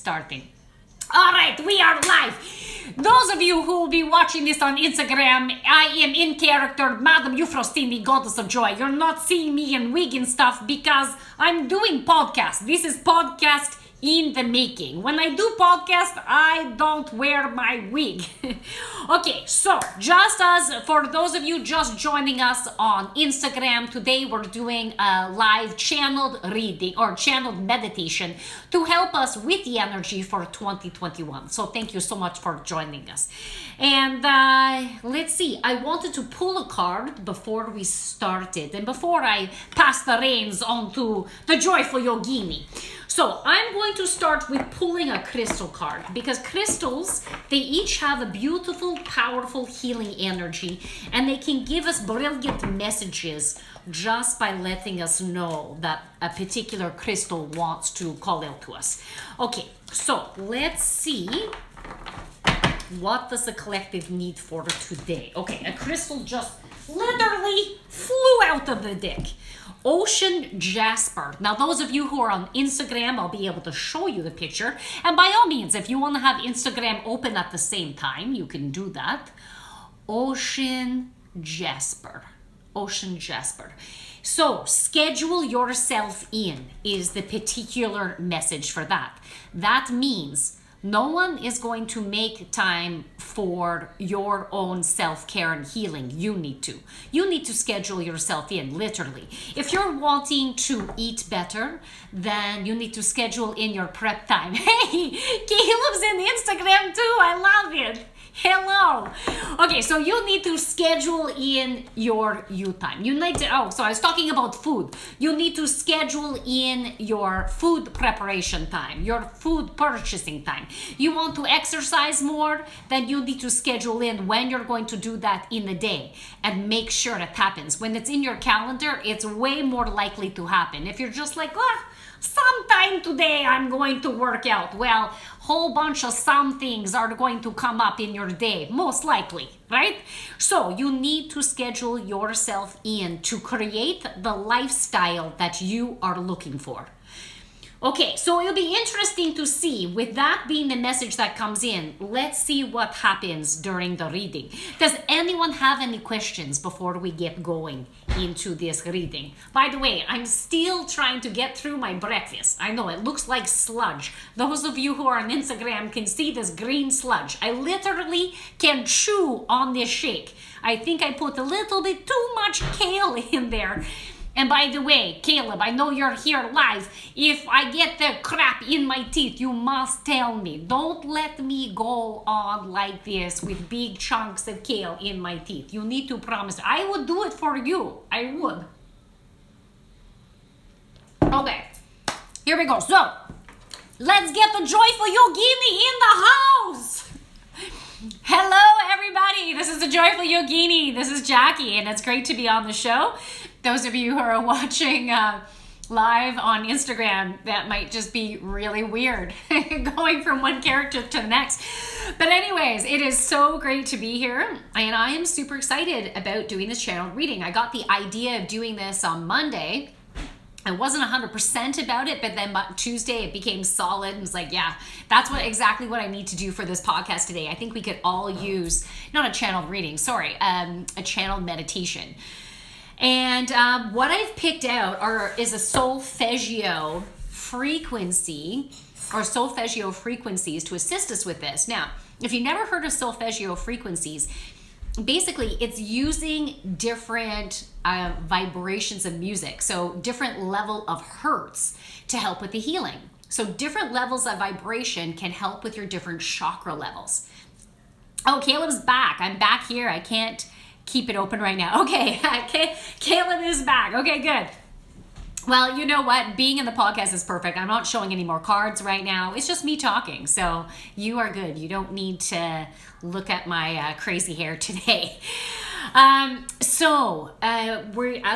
Starting. All right, we are live. Those of you who will be watching this on Instagram, I am in character, Madam Euphrosyne, Goddess of Joy. You're not seeing me in wig and stuff because I'm doing podcast. This is podcast in the making. When I do podcast, I don't wear my wig. Okay, so just as for those of you just joining us on Instagram, today we're doing a live channeled reading or channeled meditation to help us with the energy for 2021. So thank you so much for joining us. And let's see, I wanted to pull a card before we started and before I pass the reins on to the joyful yogini. So I'm going to start with pulling a crystal card because crystals, they each have a beautiful, powerful healing energy and they can give us brilliant messages just by letting us know that a particular crystal wants to call out to us. Okay, so let's see. What does the collective need for today? Okay, a crystal just literally flew out of the deck. Ocean jasper. Now, those of you who are on Instagram, I'll be able to show you the picture. And by all means, if you want to have Instagram open at the same time, you can do that. Ocean jasper. Ocean jasper. So, schedule yourself in is the particular message for that. That means no one is going to make time for your own self-care and healing. You need to. You need to schedule yourself in, literally. If you're wanting to eat better, then you need to schedule in your prep time. Hey, Caleb's in Instagram too. I love it. Hello. Okay, so you need to schedule in your you time. You need to, so I was talking about food. You need to schedule in your food preparation time, your food purchasing time. You want to exercise more, then you need to schedule in when you're going to do that in the day and make sure that happens. When it's in your calendar, it's way more likely to happen. If you're just like, sometime today I'm going to work out. Well, whole bunch of some things are going to come up in your day, most likely, right? So you need to schedule yourself in to create the lifestyle that you are looking for. Okay, so it'll be interesting to see, with that being the message that comes in, let's see what happens during the reading. Does anyone have any questions before we get going into this reading? By the way, I'm still trying to get through my breakfast. I know it looks like sludge. Those of you who are on Instagram can see this green sludge. I literally can chew on this shake. I think I put a little bit too much kale in there. And by the way, Caleb, I know you're here live. If I get the crap in my teeth, you must tell me. Don't let me go on like this with big chunks of kale in my teeth. You need to promise. I would do it for you. I would. Okay, here we go. So, let's get the joyful yogini in the house. Hello, everybody. This is the Joyful Yogini. This is Jackie, and it's great to be on the show. Those of you who are watching live on Instagram, that might just be really weird, going from one character to the next. But anyways, it is so great to be here, and I am super excited about doing this channel reading. I got the idea of doing this on Monday. I wasn't 100% about it, but then Tuesday it became solid and was like, yeah, that's exactly what I need to do for this podcast today. I think we could all use, not a channel reading, sorry, a channel meditation. And what I've picked out is a solfeggio frequency, or solfeggio frequencies to assist us with this. Now, if you've never heard of solfeggio frequencies, basically it's using different vibrations of music, so different level of hertz to help with the healing. So different levels of vibration can help with your different chakra levels. Oh, Caleb's back. I'm back here. I can't keep it open right now. Okay, Caleb is back. Okay, good. Well, you know what? Being in the podcast is perfect. I'm not showing any more cards right now. It's just me talking. So you are good. You don't need to look at my crazy hair today. As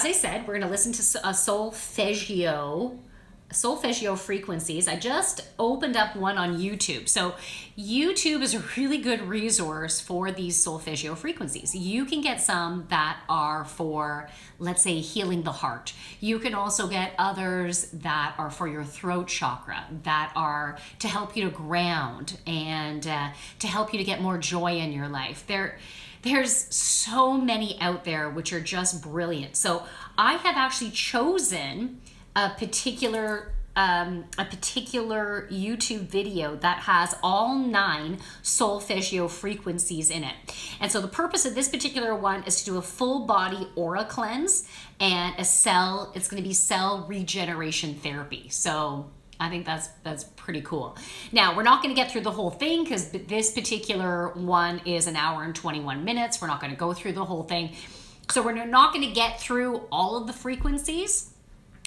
I said, we're going to listen to a solfeggio solfeggio frequencies. I just opened up one on YouTube. So YouTube is a really good resource for these solfeggio frequencies. You can get some that are for, let's say, healing the heart. You can also get others that are for your throat chakra, that are to help you to ground and to help you to get more joy in your life. There's so many out there which are just brilliant. So I have actually chosen a particular YouTube video that has all 9 solfeggio frequencies in it. And so the purpose of this particular one is to do a full body aura cleanse and it's going to be cell regeneration therapy. So I think that's pretty cool. Now, we're not going to get through the whole thing because this particular one is an hour and 21 minutes. We're not going to go through the whole thing. So we're not going to get through all of the frequencies,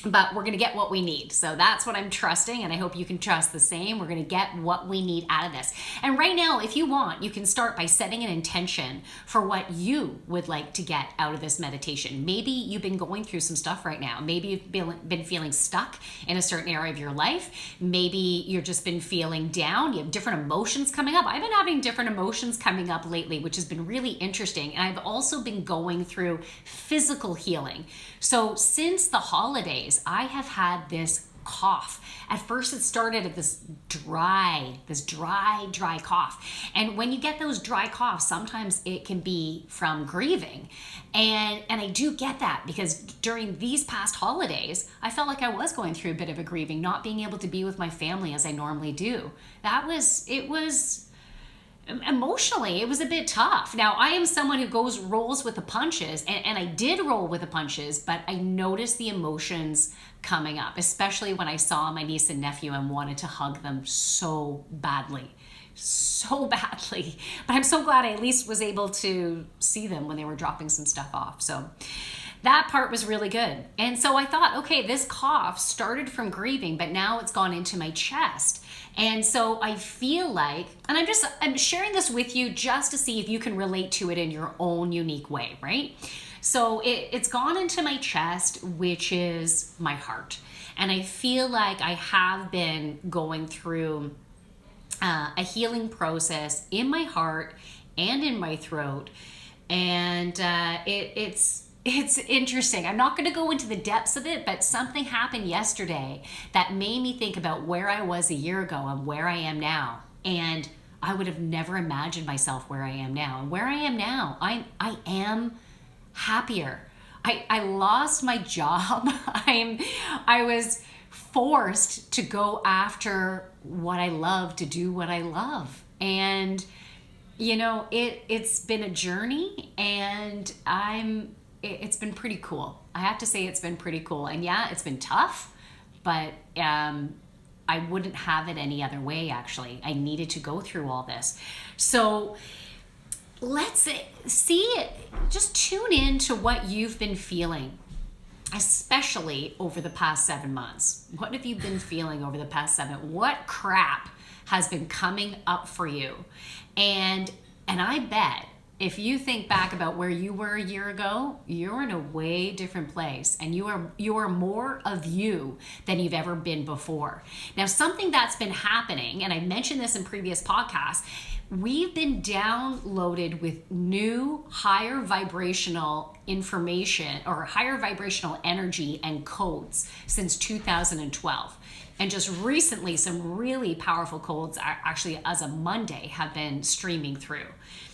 but we're going to get what we need. So that's what I'm trusting, and I hope you can trust the same. We're going to get what we need out of this. And right now, if you want, you can start by setting an intention for what you would like to get out of this meditation. Maybe you've been going through some stuff right now. Maybe you've been feeling stuck in a certain area of your life. Maybe you've just been feeling down. You have different emotions coming up. I've been having different emotions coming up lately, which has been really interesting. And I've also been going through physical healing. So since the holidays, I have had this cough. At first it started at this dry cough. And when you get those dry coughs, sometimes it can be from grieving. And I do get that because during these past holidays, I felt like I was going through a bit of a grieving, not being able to be with my family as I normally do. Emotionally, it was a bit tough. Now, I am someone who rolls with the punches, and I did roll with the punches, but I noticed the emotions coming up, especially when I saw my niece and nephew and wanted to hug them so badly. But I'm so glad I at least was able to see them when they were dropping some stuff off. So that part was really good. And so I thought, okay, this cough started from grieving, but now it's gone into my chest. And so I feel like, and I'm sharing this with you just to see if you can relate to it in your own unique way, right? So it's gone into my chest, which is my heart. And I feel like I have been going through a healing process in my heart and in my throat. And it's interesting. I'm not going to go into the depths of it, but something happened yesterday that made me think about where I was a year ago and where I am now. And I would have never imagined myself where I am now. And where I am now, I am happier. I lost my job. I was forced to go after what I love, to do what I love. And it's been a journey, and it's been pretty cool. I have to say it's been pretty cool. And yeah, it's been tough, but I wouldn't have it any other way, actually. I needed to go through all this. So let's see it. Just tune in to what you've been feeling, especially over the past 7 months. What have you been feeling over the past 7? What crap has been coming up for you? And I bet if you think back about where you were a year ago, you're in a way different place, and you are more of you than you've ever been before. Now, something that's been happening, and I mentioned this in previous podcasts, we've been downloaded with new higher vibrational information or higher vibrational energy and codes since 2012. And just recently, some really powerful codes, actually as of Monday, have been streaming through.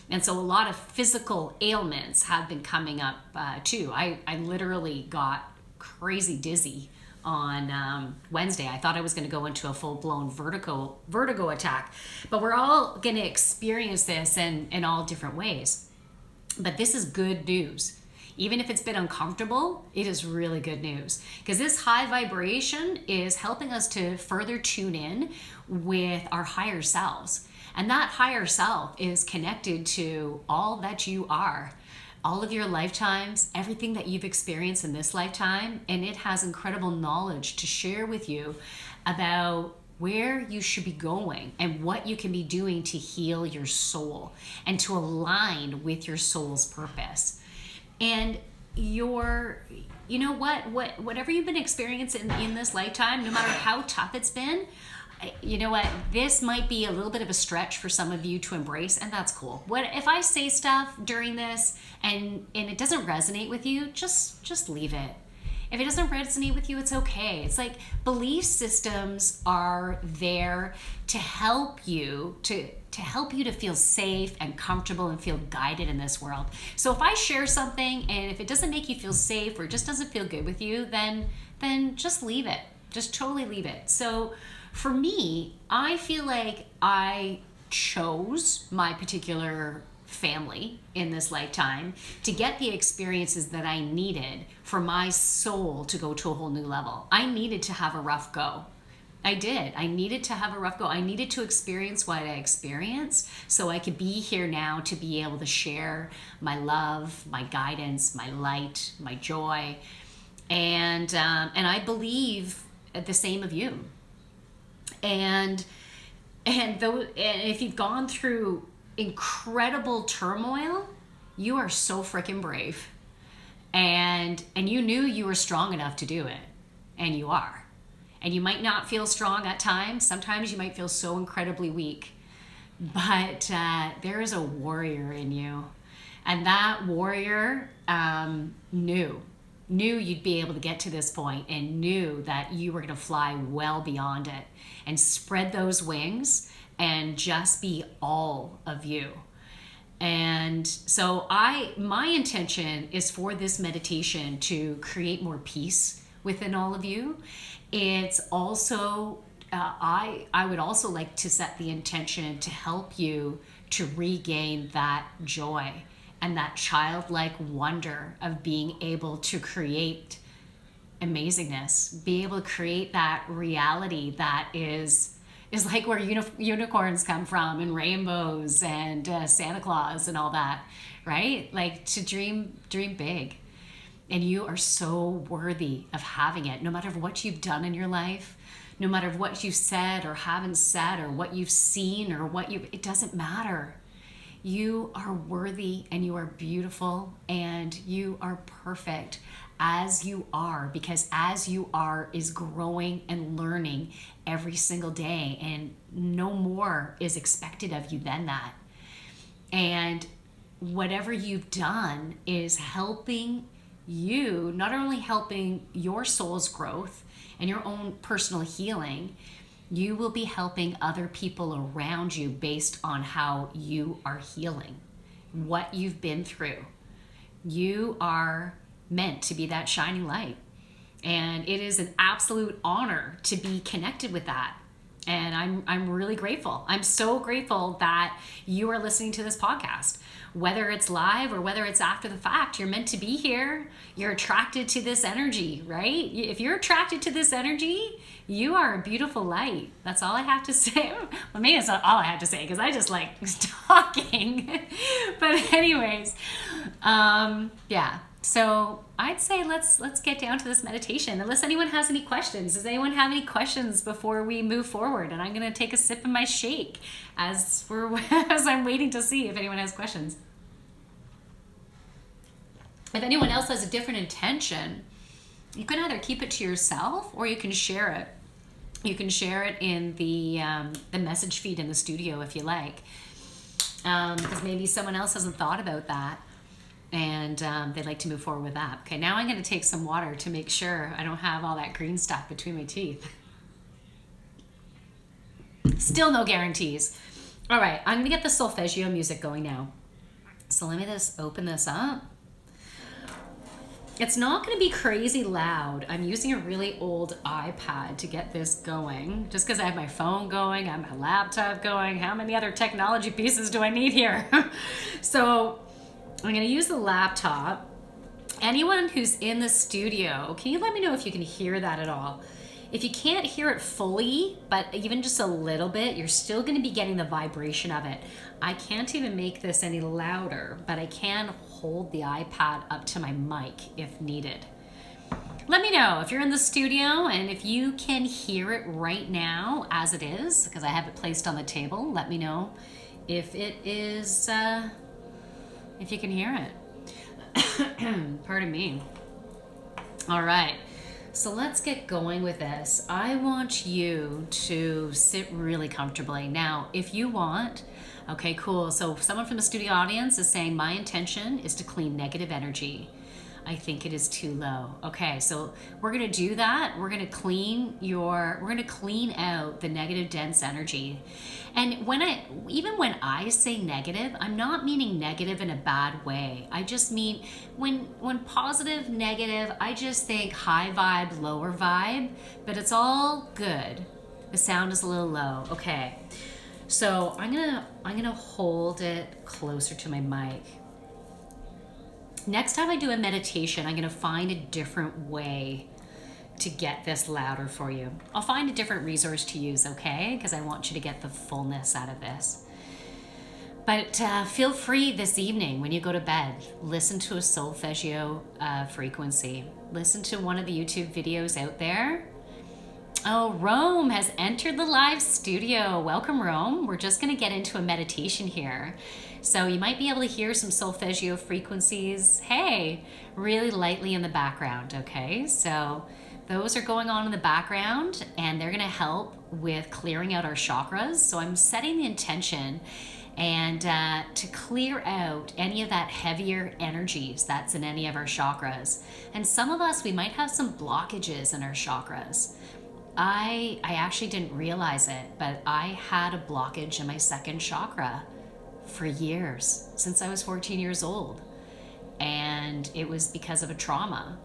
And so a lot of physical ailments have been coming up too. I literally got crazy dizzy on Wednesday. I thought I was going to go into a full-blown vertigo attack. But we're all going to experience this in all different ways. But this is good news. Even if it's been uncomfortable, it is really good news, because this high vibration is helping us to further tune in with our higher selves. And that higher self is connected to all that you are, all of your lifetimes, everything that you've experienced in this lifetime, and it has incredible knowledge to share with you about where you should be going and what you can be doing to heal your soul and to align with your soul's purpose. And you know whatever you've been experiencing in this lifetime, no matter how tough it's been, you know what, this might be a little bit of a stretch for some of you to embrace, and that's cool. What if I say stuff during this and it doesn't resonate with you, just leave it. If it doesn't resonate with you, it's okay. It's like belief systems are there to help you to help you to feel safe and comfortable and feel guided in this world. So if I share something and if it doesn't make you feel safe or just doesn't feel good with you, then just leave it. Just totally leave it. So for me, I feel like I chose my particular family in this lifetime to get the experiences that I needed for my soul to go to a whole new level. I needed to have a rough go. I did. I needed to have a rough go. I needed to experience what I experienced so I could be here now to be able to share my love, my guidance, my light, my joy. And I believe the same of you. And if you've gone through incredible turmoil, you are so freaking brave. And you knew you were strong enough to do it. And you are. And you might not feel strong at times. Sometimes you might feel so incredibly weak. But there is a warrior in you. And that warrior knew you'd be able to get to this point and knew that you were going to fly well beyond it and spread those wings and just be all of you. And so my intention is for this meditation to create more peace within all of you. It's also, I would also like to set the intention to help you to regain that joy and that childlike wonder of being able to create amazingness, be able to create that reality that is like where unicorns come from and rainbows and Santa Claus and all that, right? Like to dream big. And you are so worthy of having it, no matter what you've done in your life, no matter what you've said or haven't said or what you've seen or it doesn't matter. You are worthy and you are beautiful and you are perfect as you are, because as you are is growing and learning every single day, and no more is expected of you than that. And whatever you've done is helping you, not only helping your soul's growth and your own personal healing, you will be helping other people around you based on how you are healing, what you've been through. You are meant to be that shining light. And it is an absolute honor to be connected with that. And I'm really grateful. I'm so grateful that you are listening to this podcast. Whether it's live or whether it's after the fact, you're meant to be here. You're attracted to this energy, right? If you're attracted to this energy, you are a beautiful light. That's all I have to say. Well, maybe it's not all I have to say because I just like talking. But anyways, yeah. So I'd say let's get down to this meditation. Unless anyone has any questions. Does anyone have any questions before we move forward? And I'm going to take a sip of my shake as I'm waiting to see if anyone has questions. If anyone else has a different intention, you can either keep it to yourself or you can share it. You can share it in the message feed in the studio if you like, because maybe someone else hasn't thought about that. And they'd like to move forward with that. Okay, now I'm going to take some water to make sure I don't have all that green stuff between my teeth. Still no guarantees. All right, I'm going to get the solfeggio music going now. So let me just open this up. It's not going to be crazy loud. I'm using a really old iPad to get this going. Just because I have my phone going, I have my laptop going. How many other technology pieces do I need here? So I'm going to use the laptop. Anyone who's in the studio, can you let me know if you can hear that at all? If you can't hear it fully, but even just a little bit, you're still going to be getting the vibration of it. I can't even make this any louder, but I can hold the iPad up to my mic if needed. Let me know if you're in the studio and if you can hear it right now as it is, because I have it placed on the table. Let me know if it is... if you can hear it. Pardon me. All right. So let's get going with this. I want you to sit really comfortably. Now, if you want, okay, cool. So someone from the studio audience is saying, my intention is to clean negative energy. I think it is too low. Okay, so we're gonna do that. We're gonna clean out the negative dense energy. And even when I say negative, I'm not meaning negative in a bad way. I just mean when positive, negative, I just think high vibe, lower vibe, but it's all good. The sound is a little low. Okay. So I'm gonna hold it closer to my mic. Next time I do a meditation, I'm going to find a different way to get this louder for you. I'll find a different resource to use, okay? Because I want you to get the fullness out of this. But feel free this evening when you go to bed, listen to a solfeggio frequency. Listen to one of the YouTube videos out there. Oh, Rome has entered the live studio. Welcome, Rome. We're just going to get into a meditation here. So you might be able to hear some solfeggio frequencies, hey, really lightly in the background, okay? So those are going on in the background and they're gonna help with clearing out our chakras. So I'm setting the intention and to clear out any of that heavier energies that's in any of our chakras. And some of us, we might have some blockages in our chakras. I actually didn't realize it, but I had a blockage in my second chakra for years, since I was 14 years old. And it was because of a trauma.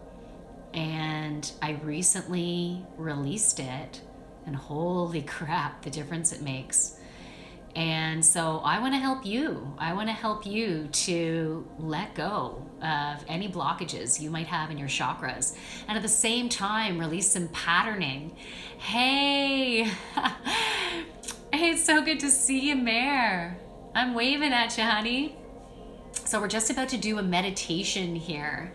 And I recently released it, and holy crap, the difference it makes. And so I want to help you. I want to help you to let go of any blockages you might have in your chakras. And at the same time, release some patterning. Hey, hey, it's so good to see you, Mare. I'm waving at you, honey. So we're just about to do a meditation here.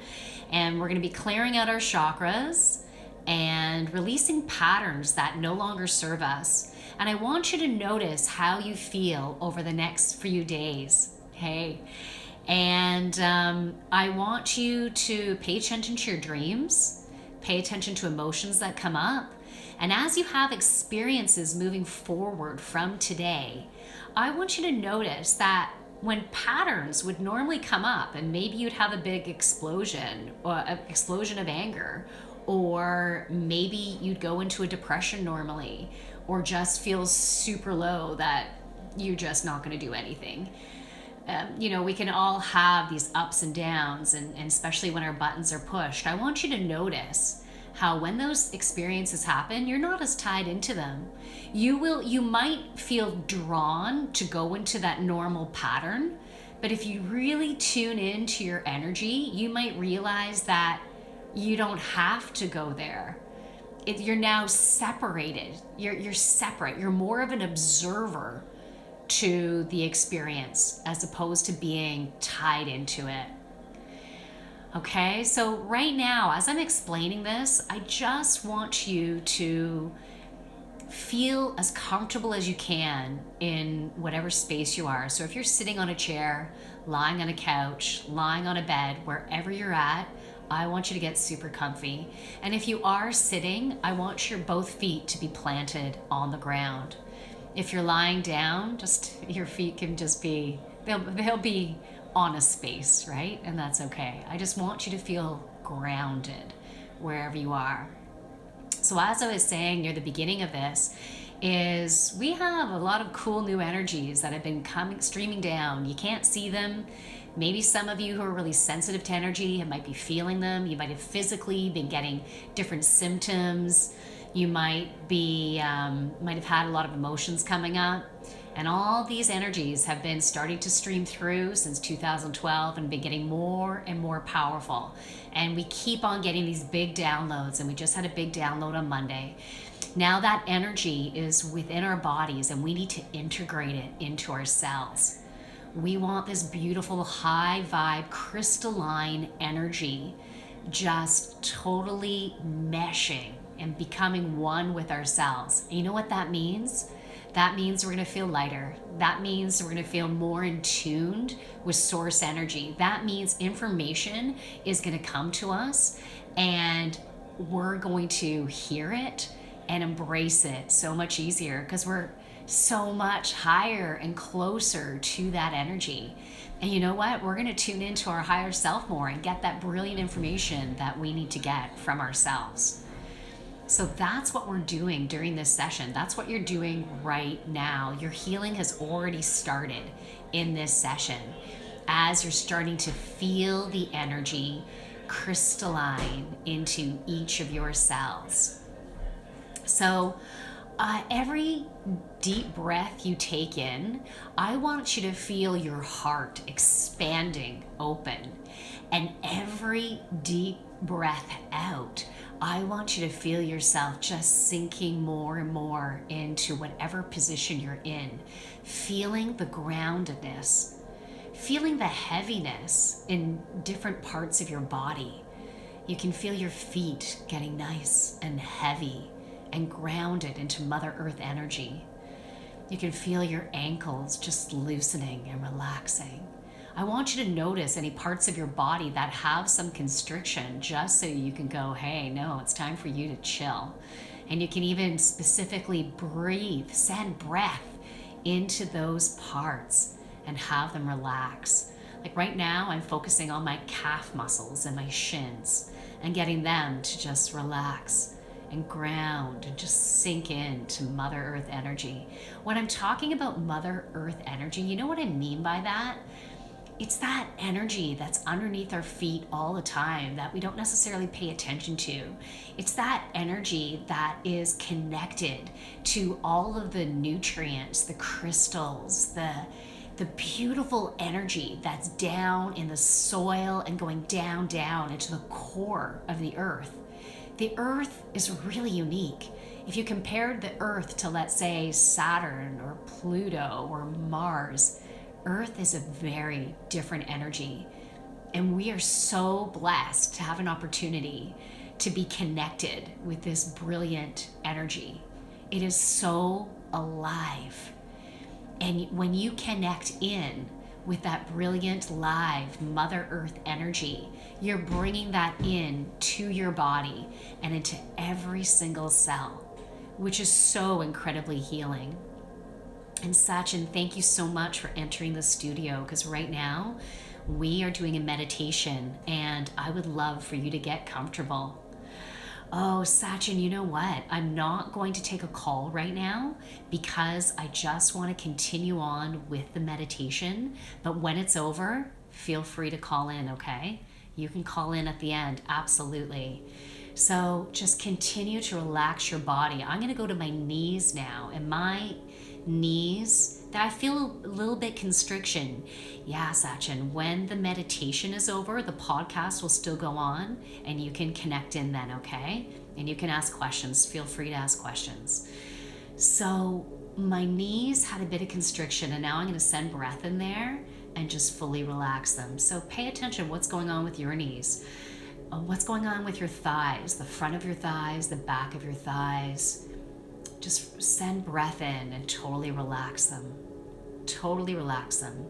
And we're going to be clearing out our chakras and releasing patterns that no longer serve us. And I want you to notice how you feel over the next few days, okay? And I want you to pay attention to your dreams, pay attention to emotions that come up. And as you have experiences moving forward from today, I want you to notice that when patterns would normally come up and maybe you'd have a big explosion or an explosion of anger, or maybe you'd go into a depression normally, or just feel super low that you're just not going to do anything. We can all have these ups and downs, and especially when our buttons are pushed. I want you to notice how when those experiences happen, you're not as tied into them. You might feel drawn to go into that normal pattern, but if you really tune into your energy, you might realize that you don't have to go there. You're now separated. You're separate. You're more of an observer to the experience as opposed to being tied into it. Okay, so right now, as I'm explaining this, I just want you to feel as comfortable as you can in whatever space you are. So if you're sitting on a chair, lying on a couch, lying on a bed, wherever you're at, I want you to get super comfy. And if you are sitting, I want your both feet to be planted on the ground. If you're lying down, just your feet can just be, they'll be on a space, right? And that's okay. I just want you to feel grounded wherever you are. So as I was saying near the beginning of this, is we have a lot of cool new energies that have been streaming down. You can't see them. Maybe some of you who are really sensitive to energy might be feeling them. You might have physically been getting different symptoms. You might have had a lot of emotions coming up. And all these energies have been starting to stream through since 2012 and been getting more and more powerful. And we keep on getting these big downloads, and we just had a big download on Monday. Now that energy is within our bodies, and we need to integrate it into our cells. We want this beautiful high vibe, crystalline energy just totally meshing and becoming one with ourselves. And you know what that means? That means we're going to feel lighter. That means we're going to feel more in tuned with source energy. That means information is going to come to us and we're going to hear it and embrace it so much easier because we're so much higher and closer to that energy. And you know what? We're going to tune into our higher self more and get that brilliant information that we need to get from ourselves. So that's what we're doing during this session. That's what you're doing right now. Your healing has already started in this session as you're starting to feel the energy crystalline into each of your cells. So every deep breath you take in, I want you to feel your heart expanding open. And every deep breath out, I want you to feel yourself just sinking more and more into whatever position you're in, feeling the groundedness, feeling the heaviness in different parts of your body. You can feel your feet getting nice and heavy and grounded into Mother Earth energy. You can feel your ankles just loosening and relaxing. I want you to notice any parts of your body that have some constriction just so you can go, hey, no, it's time for you to chill. And you can even specifically breathe, send breath into those parts and have them relax. Like right now, I'm focusing on my calf muscles and my shins and getting them to just relax and ground and just sink into Mother Earth energy. When I'm talking about Mother Earth energy, you know what I mean by that? It's that energy that's underneath our feet all the time that we don't necessarily pay attention to. It's that energy that is connected to all of the nutrients, the crystals, the beautiful energy that's down in the soil and going down into the core of the earth. The earth is really unique. If you compared the earth to, let's say, Saturn or Pluto or Mars, Earth is a very different energy, and we are so blessed to have an opportunity to be connected with this brilliant energy. It is so alive, and when you connect in with that brilliant, live Mother Earth energy, you're bringing that in to your body and into every single cell, which is so incredibly healing. And Sachin, thank you so much for entering the studio, because right now we are doing a meditation and I would love for you to get comfortable. Oh, Sachin, you know what? I'm not going to take a call right now because I just want to continue on with the meditation. But when it's over, feel free to call in, okay? You can call in at the end, absolutely. So just continue to relax your body. I'm going to go to my knees now, and my knees that I feel a little bit constriction. Yeah, Sachin, when the meditation is over, the podcast will still go on and you can connect in then, okay? And you can ask questions. Feel free to ask questions. So my knees had a bit of constriction, and now I'm going to send breath in there and just fully relax them. So pay attention what's going on with your knees. What's going on with your thighs, the front of your thighs, the back of your thighs. Just send breath in and totally relax them. Totally relax them.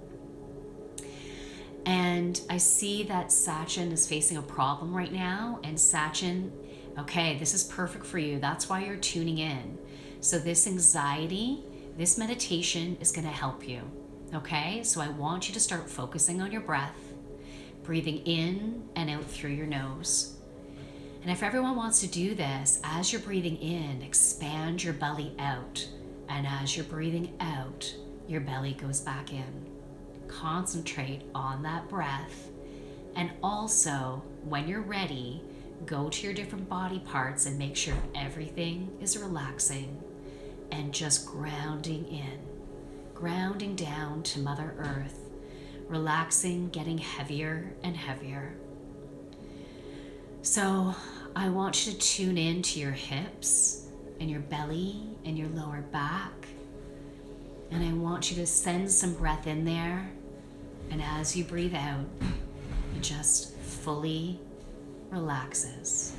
And I see that Sachin is facing a problem right now. And Sachin, okay, this is perfect for you. That's why you're tuning in. So this anxiety, this meditation is going to help you. Okay, so I want you to start focusing on your breath, breathing in and out through your nose. And if everyone wants to do this, as you're breathing in, expand your belly out. And as you're breathing out, your belly goes back in. Concentrate on that breath. And also, when you're ready, go to your different body parts and make sure everything is relaxing and just grounding in, grounding down to Mother Earth, relaxing, getting heavier and heavier. So I want you to tune in to your hips and your belly and your lower back. And I want you to send some breath in there. And as you breathe out, it just fully relaxes.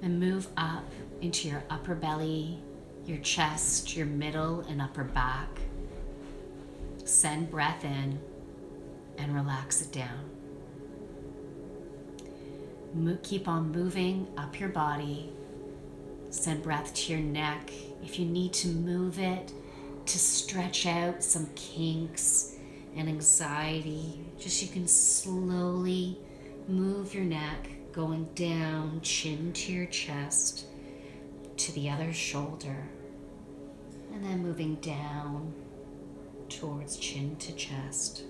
And move up into your upper belly, your chest, your middle and upper back. Send breath in and relax it down. Keep on moving up your body. Send breath to your neck. If you need to move it to stretch out some kinks and anxiety, just you can slowly move your neck, going down, chin to your chest, to the other shoulder, and then moving down towards chin to chest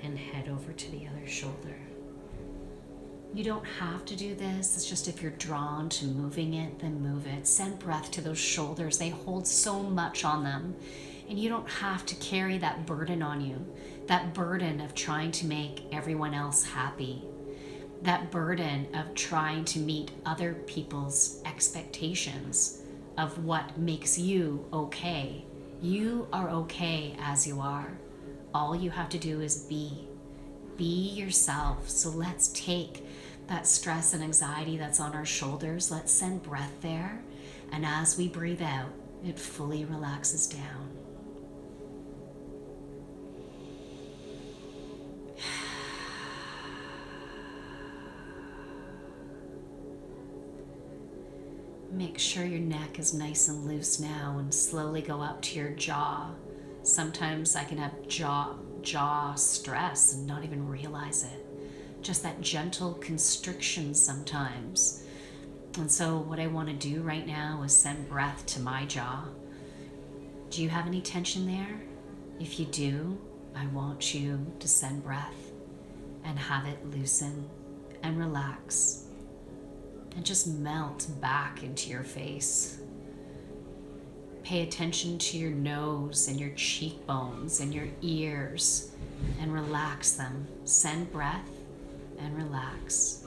and head over to the other shoulder. You don't have to do this. It's just if you're drawn to moving it, then move it. Send breath to those shoulders. They hold so much on them. And you don't have to carry that burden on you. That burden of trying to make everyone else happy. That burden of trying to meet other people's expectations of what makes you okay. You are okay as you are. All you have to do is be. Be yourself. So let's take that stress and anxiety that's on our shoulders. Let's send breath there. And as we breathe out, it fully relaxes down. Make sure your neck is nice and loose now and slowly go up to your jaw. Sometimes I can have jaw stress and not even realize it. Just that gentle constriction sometimes. And so what I want to do right now is send breath to my jaw. Do you have any tension there? If you do, I want you to send breath and have it loosen and relax and just melt back into your face. Pay attention to your nose and your cheekbones and your ears and relax them. Send breath and relax.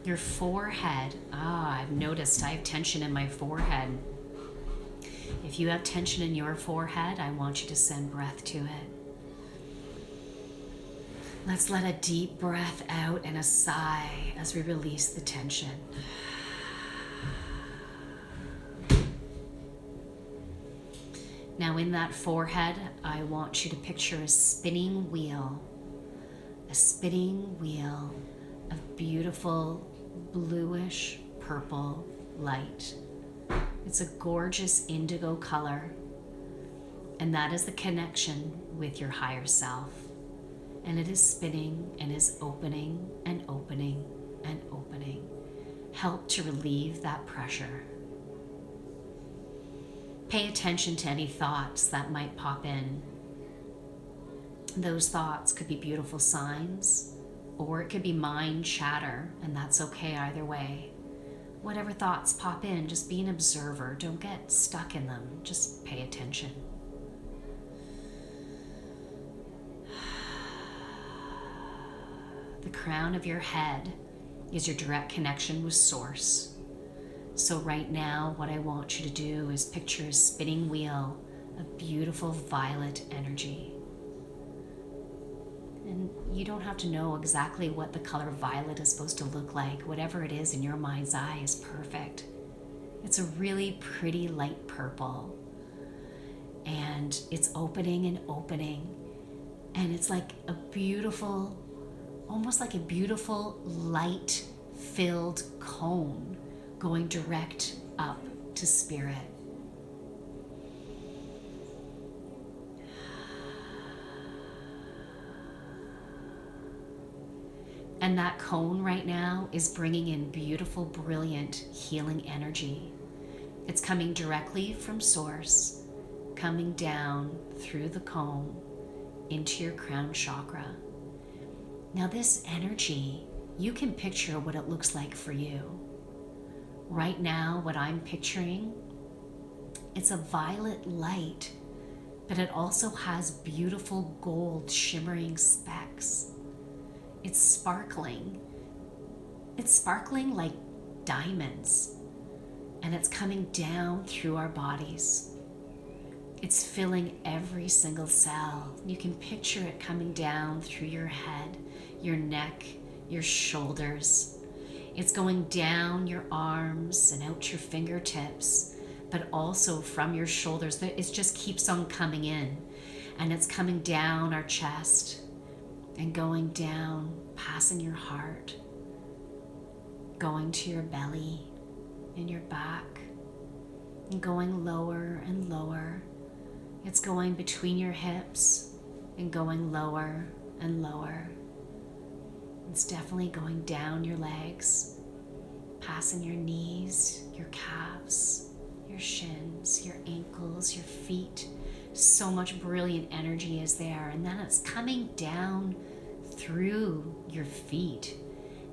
Your forehead. I've noticed I have tension in my forehead. If you have tension in your forehead, I want you to send breath to it. Let's let a deep breath out and a sigh as we release the tension. Now in that forehead, I want you to picture a spinning wheel of beautiful bluish purple light. It's a gorgeous indigo color, and that is the connection with your higher self. And it is spinning and is opening and opening and opening. Help to relieve that pressure. Pay attention to any thoughts that might pop in. Those thoughts could be beautiful signs, or it could be mind chatter, and that's okay either way. Whatever thoughts pop in, just be an observer. Don't get stuck in them. Just pay attention. The crown of your head is your direct connection with Source. So right now, what I want you to do is picture a spinning wheel of beautiful violet energy. And you don't have to know exactly what the color violet is supposed to look like. Whatever it is in your mind's eye is perfect. It's a really pretty light purple. And it's opening and opening. And it's like a beautiful, almost like a beautiful light-filled cone going direct up to spirit. And that cone right now is bringing in beautiful, brilliant, healing energy. It's coming directly from Source, coming down through the cone into your crown chakra. Now this energy, you can picture what it looks like for you. Right now, what I'm picturing, it's a violet light, but it also has beautiful gold shimmering specks. It's sparkling. It's sparkling like diamonds, and it's coming down through our bodies. It's filling every single cell. You can picture it coming down through your head, your neck, your shoulders. It's going down your arms and out your fingertips, but also from your shoulders. It just keeps on coming in, and it's coming down our chest and going down, passing your heart, going to your belly and your back, and going lower and lower. It's going between your hips and going lower and lower. It's definitely going down your legs, passing your knees, your calves, your shins, your ankles, your feet. So much brilliant energy is there. And then it's coming down through your feet.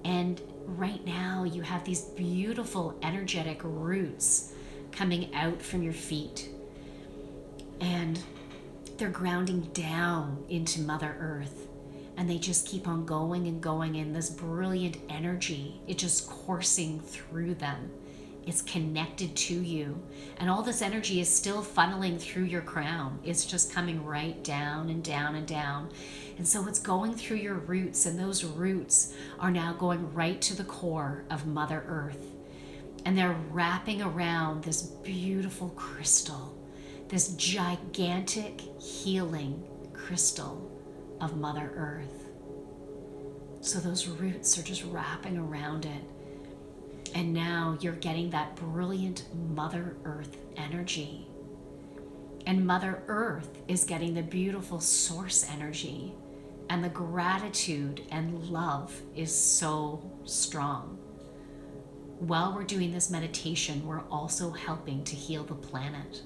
And right now you have these beautiful energetic roots coming out from your feet. And they're grounding down into Mother Earth. And they just keep on going and going in this brilliant energy. It's just coursing through them. It's connected to you. And all this energy is still funneling through your crown. It's just coming right down and down and down. And so it's going through your roots, and those roots are now going right to the core of Mother Earth. And they're wrapping around this beautiful crystal, this gigantic healing crystal of Mother Earth. So those roots are just wrapping around it. And now you're getting that brilliant Mother Earth energy. And Mother Earth is getting the beautiful source energy. And the gratitude and love is so strong. While we're doing this meditation, we're also helping to heal the planet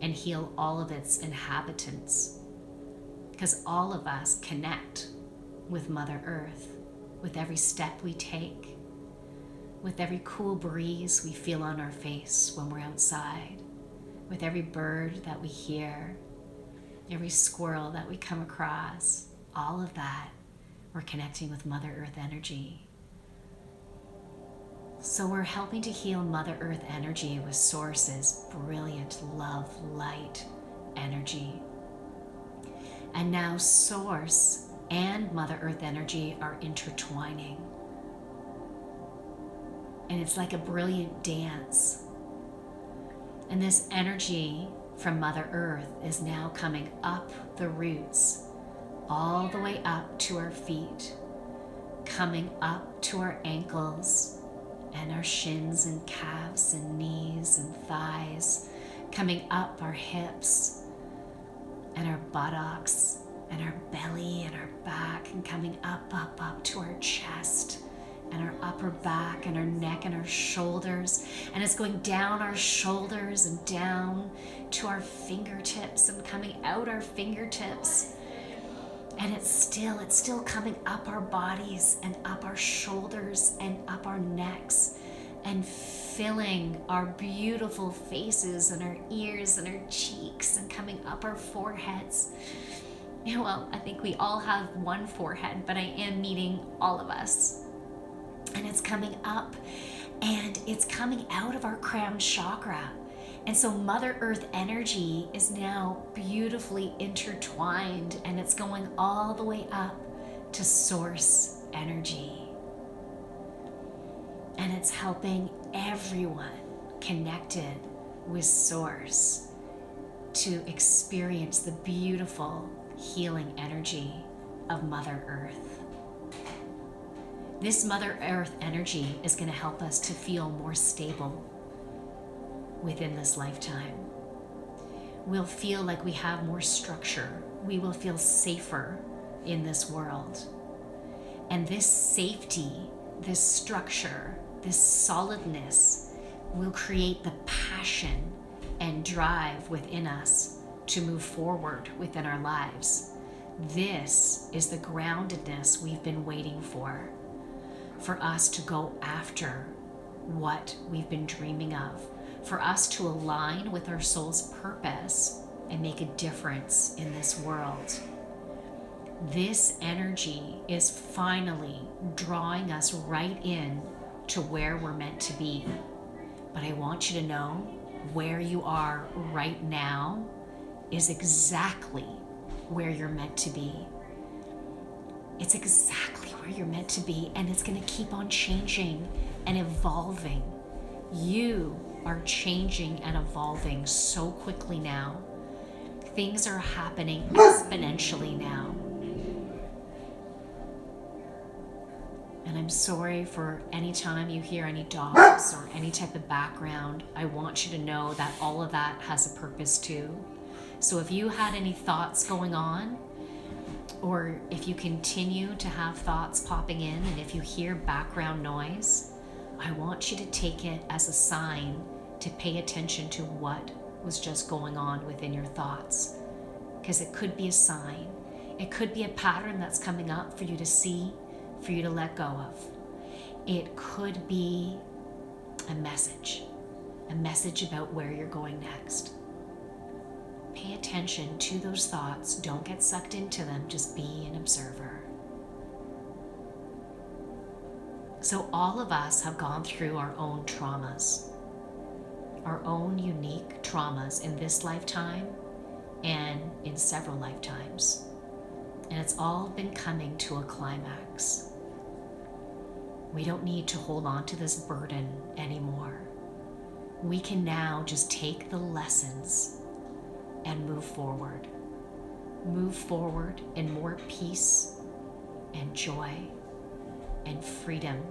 and heal all of its inhabitants. Because all of us connect with Mother Earth with every step we take, with every cool breeze we feel on our face when we're outside, with every bird that we hear, every squirrel that we come across. All of that, we're connecting with Mother Earth energy. So we're helping to heal Mother Earth energy with Source's brilliant love, light energy. And now Source and Mother Earth energy are intertwining. And it's like a brilliant dance. And this energy from Mother Earth is now coming up the roots, all the way up to our feet, coming up to our ankles and our shins and calves and knees and thighs, coming up our hips and our buttocks and our belly and our back, and coming up to our chest and our upper back and our neck and our shoulders. And it's going down our shoulders and down to our fingertips and coming out our fingertips. And it's still coming up our bodies and up our shoulders and up our necks and filling our beautiful faces and our ears and our cheeks and coming up our foreheads. Well, I think we all have one forehead, but I am meeting all of us. And it's coming up and it's coming out of our crown chakra. And so Mother Earth energy is now beautifully intertwined, and it's going all the way up to Source energy. And it's helping everyone connected with Source to experience the beautiful healing energy of Mother Earth. This Mother Earth energy is going to help us to feel more stable within this lifetime. We'll feel like we have more structure. We will feel safer in this world. And this safety, this structure, this solidness will create the passion and drive within us to move forward within our lives. This is the groundedness we've been waiting for us to go after what we've been dreaming of, for us to align with our soul's purpose and make a difference in this world. This energy is finally drawing us right in to where we're meant to be. But I want you to know where you are right now is exactly where you're meant to be. It's exactly where you're meant to be, and it's going to keep on changing and evolving You are changing and evolving so quickly now. Things are happening exponentially now. And I'm sorry for any time you hear any dogs or any type of background. I want you to know that all of that has a purpose too. So if you had any thoughts going on, or if you continue to have thoughts popping in, and if you hear background noise, I want you to take it as a sign to pay attention to what was just going on within your thoughts. Because it could be a sign. It could be a pattern that's coming up for you to see, for you to let go of. It could be a message about where you're going next. Pay attention to those thoughts. Don't get sucked into them. Just be an observer. So all of us have gone through our own traumas, our own unique traumas in this lifetime and in several lifetimes. And it's all been coming to a climax. We don't need to hold on to this burden anymore. We can now just take the lessons and move forward. Move forward in more peace and joy and freedom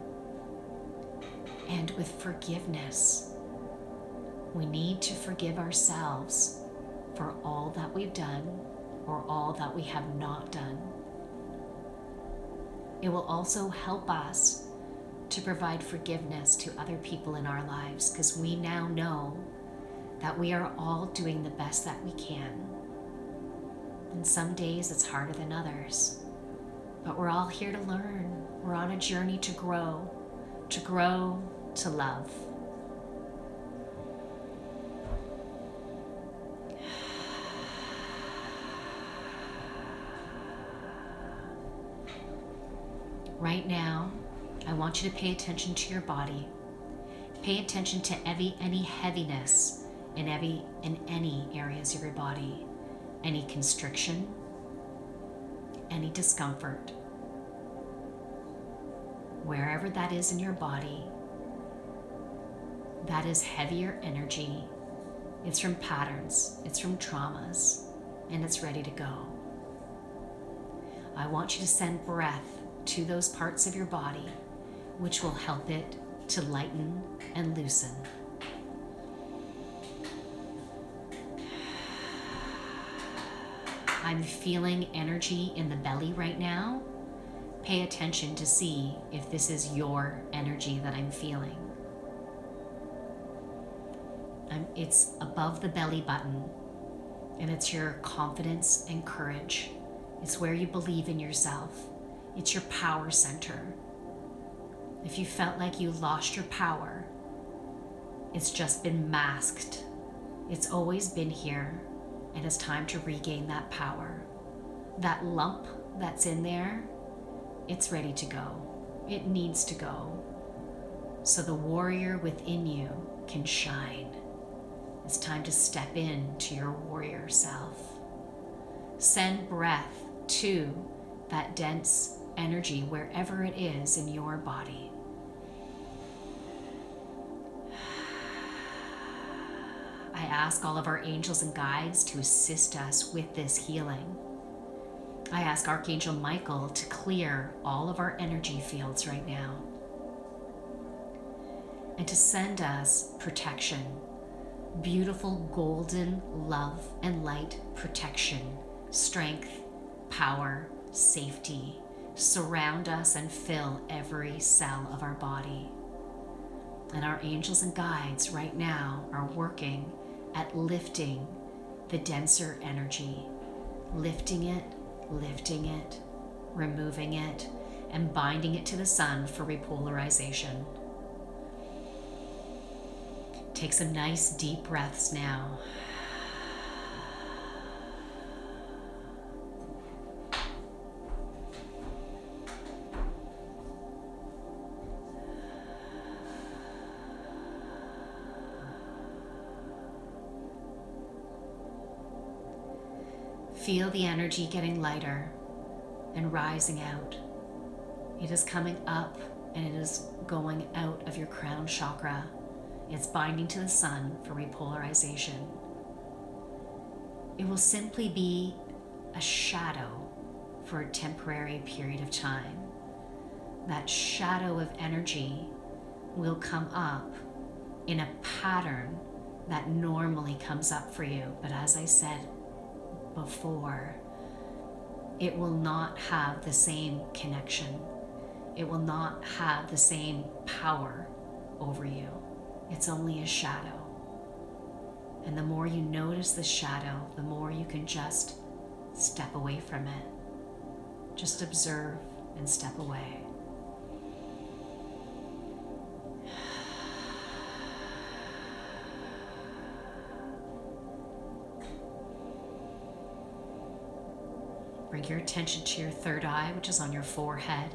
and with forgiveness. We need to forgive ourselves for all that we've done or all that we have not done. It will also help us to provide forgiveness to other people in our lives, because we now know that we are all doing the best that we can. And some days it's harder than others, but we're all here to learn. We're on a journey to grow, to love. Right now, I want you to pay attention to your body. Pay attention to any heaviness in any areas of your body, any constriction, any discomfort. Wherever that is in your body, that is heavier energy. It's from patterns, it's from traumas, and it's ready to go. I want you to send breath to those parts of your body, which will help it to lighten and loosen. I'm feeling energy in the belly right now. Pay attention to see if this is your energy that I'm feeling. It's above the belly button, and it's your confidence and courage. It's where you believe in yourself. It's your power center. If you felt like you lost your power, it's just been masked. It's always been here, and it's time to regain that power. That lump that's in there, it's ready to go. It needs to go, so the warrior within you can shine. It's time to step into your warrior self. Send breath to that dense energy wherever it is in your body. I ask all of our angels and guides to assist us with this healing. I ask Archangel Michael to clear all of our energy fields right now and to send us protection, beautiful golden love and light protection, strength, power, safety. Surround us and fill every cell of our body. And our angels and guides right now are working at lifting the denser energy, lifting it, removing it, and binding it to the sun for repolarization. Take some nice deep breaths now. Feel the energy getting lighter and rising out. It is coming up and it is going out of your crown chakra. It's binding to the sun for repolarization. It will simply be a shadow for a temporary period of time. That shadow of energy will come up in a pattern that normally comes up for you. But as I said before, it will not have the same connection. It will not have the same power over you. It's only a shadow. And the more you notice the shadow, the more you can just step away from it. Just observe and step away. Bring your attention to your third eye, which is on your forehead.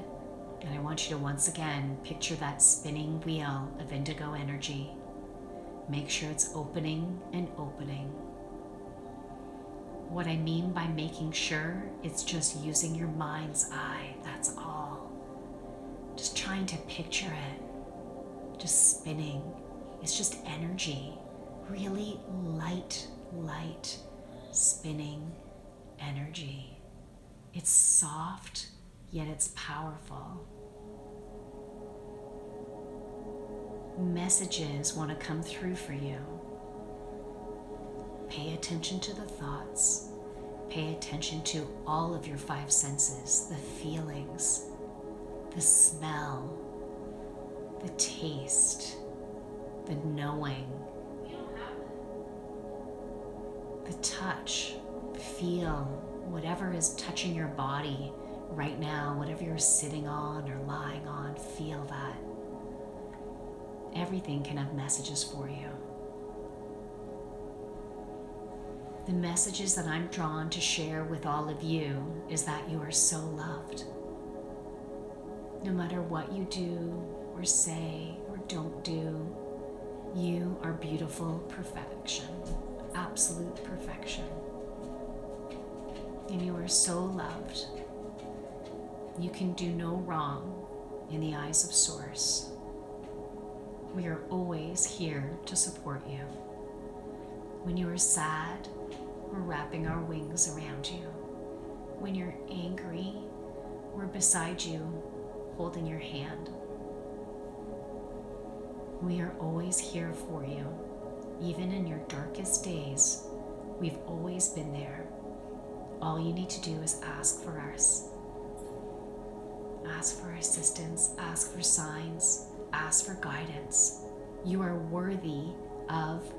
And I want you to once again picture that spinning wheel of indigo energy. Make sure it's opening and opening. What I mean by making sure, it's just using your mind's eye, that's all. Just trying to picture it, just spinning. It's just energy, really light spinning energy. It's soft, yet it's powerful. Messages want to come through for you. Pay attention to the thoughts. Pay attention to all of your five senses, the feelings, the smell, the taste, the knowing, the touch. Feel whatever is touching your body right now, whatever you're sitting on or lying on, feel that. Everything can have messages for you. The messages that I'm drawn to share with all of you is that you are so loved. No matter what you do or say or don't do, you are beautiful perfection, absolute perfection. And you are so loved. You can do no wrong in the eyes of Source. We are always here to support you. When you are sad, we're wrapping our wings around you. When you're angry, we're beside you, holding your hand. We are always here for you. Even in your darkest days, we've always been there. All you need to do is ask for us. Ask for assistance, ask for signs, ask for guidance. You are worthy of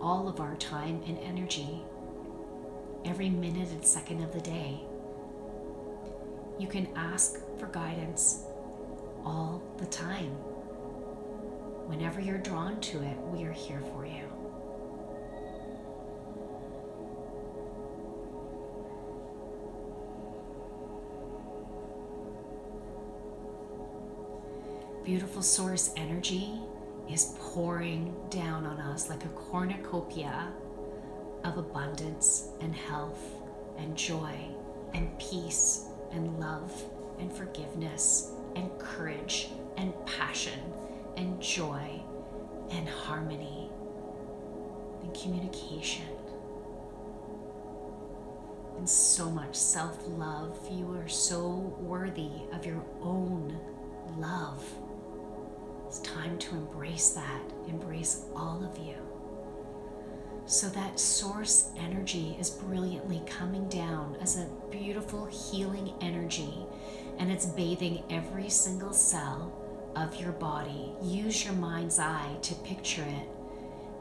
all of our time and energy, every minute and second of the day. You can ask for guidance all the time. Whenever you're drawn to it, we are here for you. Beautiful Source energy is pouring down on us like a cornucopia of abundance and health and joy and peace and love and forgiveness and courage and passion and joy and harmony and communication and so much self-love. You are so worthy of your own love. It's time to embrace that, embrace all of you. So that Source energy is brilliantly coming down as a beautiful healing energy, and it's bathing every single cell of your body. Use your mind's eye to picture it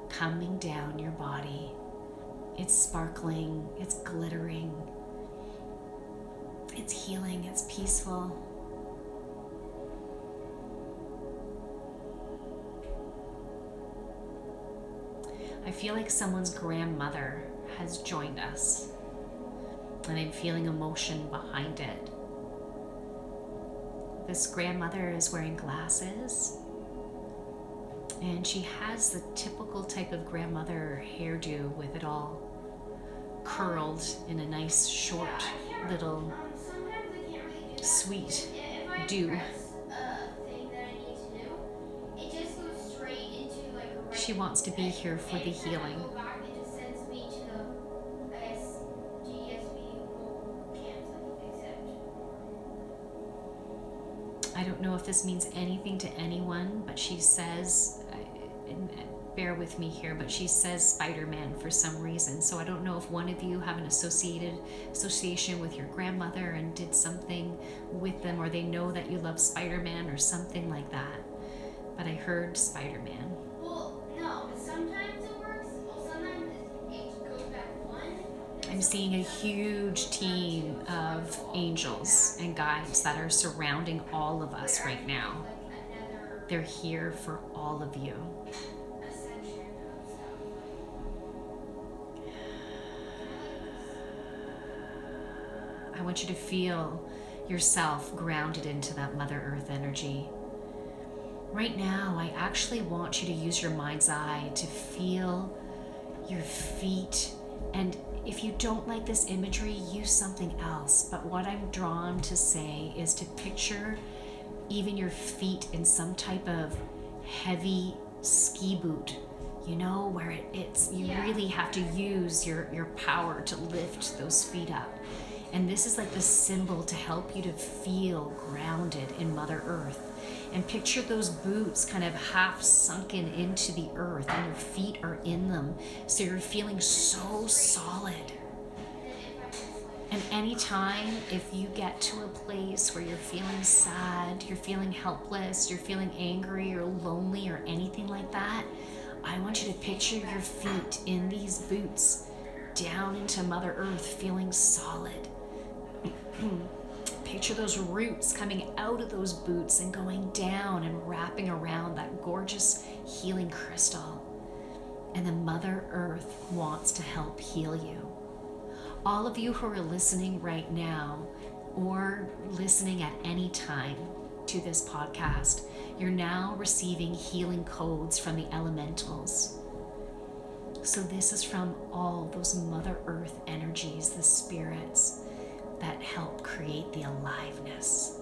coming down your body. It's sparkling, it's glittering, it's healing, it's peaceful. I feel like someone's grandmother has joined us, and I'm feeling emotion behind it. This grandmother is wearing glasses, and she has the typical type of grandmother hairdo with it all curled in a nice short little sweet do. She wants to be here for the healing. I don't know if this means anything to anyone, but she says, and bear with me here, but she says Spider-Man for some reason. So I don't know if one of you have an association with your grandmother and did something with them, or they know that you love Spider-Man or something like that. But I heard Spider-Man. Well, no, sometimes it works. Well, sometimes it goes back one. I'm seeing a huge team of angels and guides that are surrounding all of us right now. They're here for all of you. I want you to feel yourself grounded into that Mother Earth energy. Right now, I actually want you to use your mind's eye to feel your feet. And if you don't like this imagery, use something else. But what I'm drawn to say is to picture even your feet in some type of heavy ski boot, you know, where you really have to use your power to lift those feet up. And this is like the symbol to help you to feel grounded in Mother Earth. And picture those boots kind of half sunken into the earth and your feet are in them. So you're feeling so solid. And anytime if you get to a place where you're feeling sad, you're feeling helpless, you're feeling angry or lonely or anything like that, I want you to picture your feet in these boots down into Mother Earth feeling solid. Picture those roots coming out of those boots and going down and wrapping around that gorgeous healing crystal. And the Mother Earth wants to help heal you. All of you who are listening right now or listening at any time to this podcast, you're now receiving healing codes from the elementals. So this is from all those Mother Earth energies, the spirits that help create the aliveness.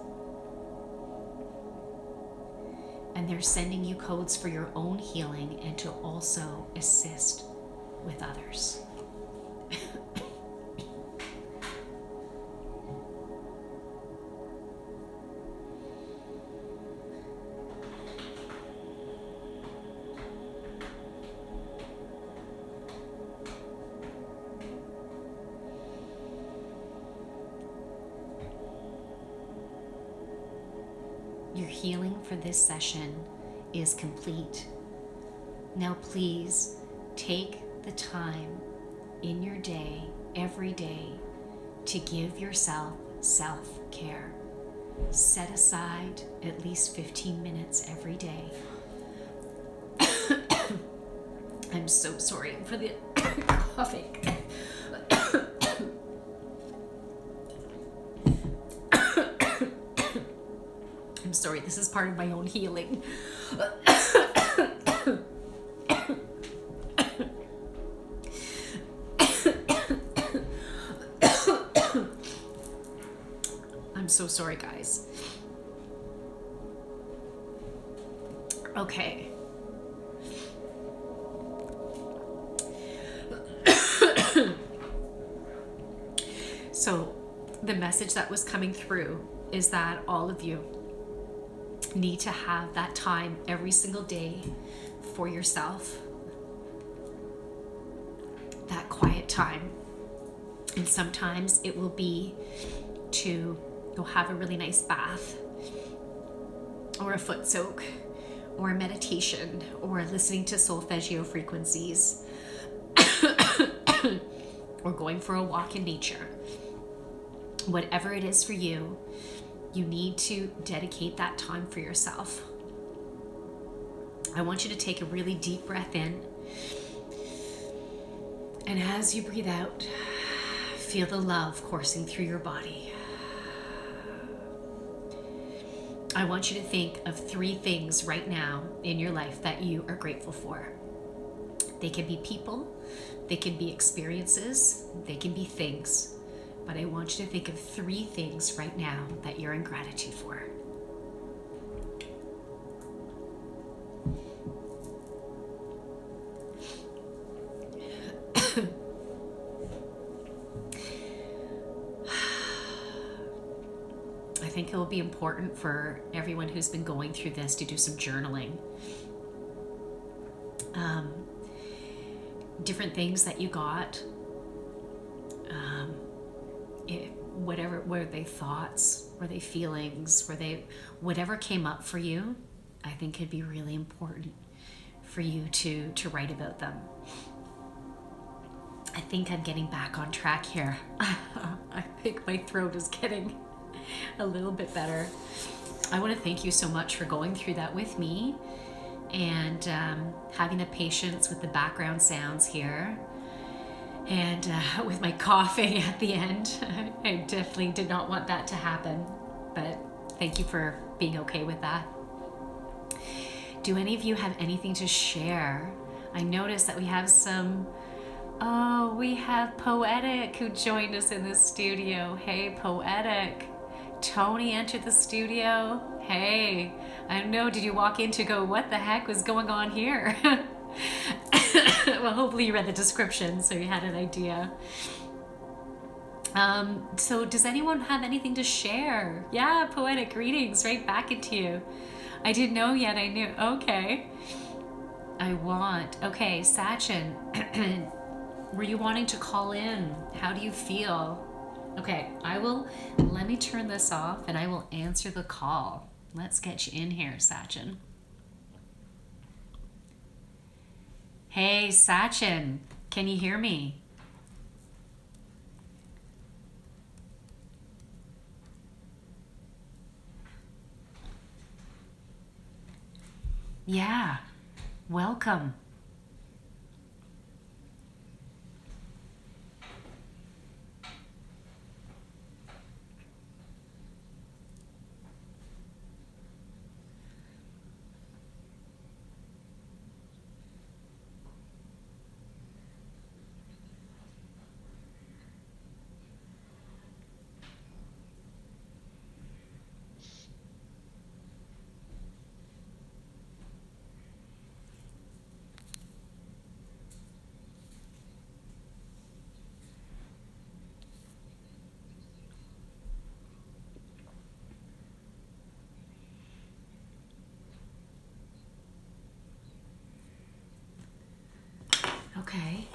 And they're sending you codes for your own healing and to also assist with others. Your healing for this session is complete. Now please take the time in your day, every day, to give yourself self-care. Set aside at least 15 minutes every day. I'm so sorry for the coughing. I'm sorry, this is part of my own healing. I'm so sorry, guys. Okay. So, the message that was coming through is that all of you need to have that time every single day for yourself, that quiet time. And sometimes it will be to go have a really nice bath or a foot soak or a meditation or listening to solfeggio frequencies or going for a walk in nature. Whatever it is for you, you need to dedicate that time for yourself. I want you to take a really deep breath in. And as you breathe out, feel the love coursing through your body. I want you to think of 3 things right now in your life that you are grateful for. They can be people, they can be experiences, they can be things. But I want you to think of 3 things right now that you're in gratitude for. think it will be important for everyone who's been going through this to do some journaling. Different things that you got, were they thoughts, were they feelings, whatever came up for you, I think it'd be really important for you to write about them. I think I'm getting back on track here. I think my throat is getting a little bit better. I want to thank you so much for going through that with me and having the patience with the background sounds here and with my coughing at the end. I definitely did not want that to happen, but thank you for being okay with that. Do any of you have anything to share? I noticed that we have we have Poetic who joined us in the studio. Hey, Poetic. Tony entered the studio. Hey, I don't know, did you walk in to go, what the heck was going on here? Well, hopefully you read the description so you had an idea. So does anyone have anything to share? Yeah, Poetic, greetings right back into you. I didn't know yet, I knew. Okay. Okay, Sachin, were you wanting to call in? How do you feel? Okay, let me turn this off and I will answer the call. Let's get you in here, Sachin. Hey, Sachin, can you hear me? Yeah, welcome. Okay.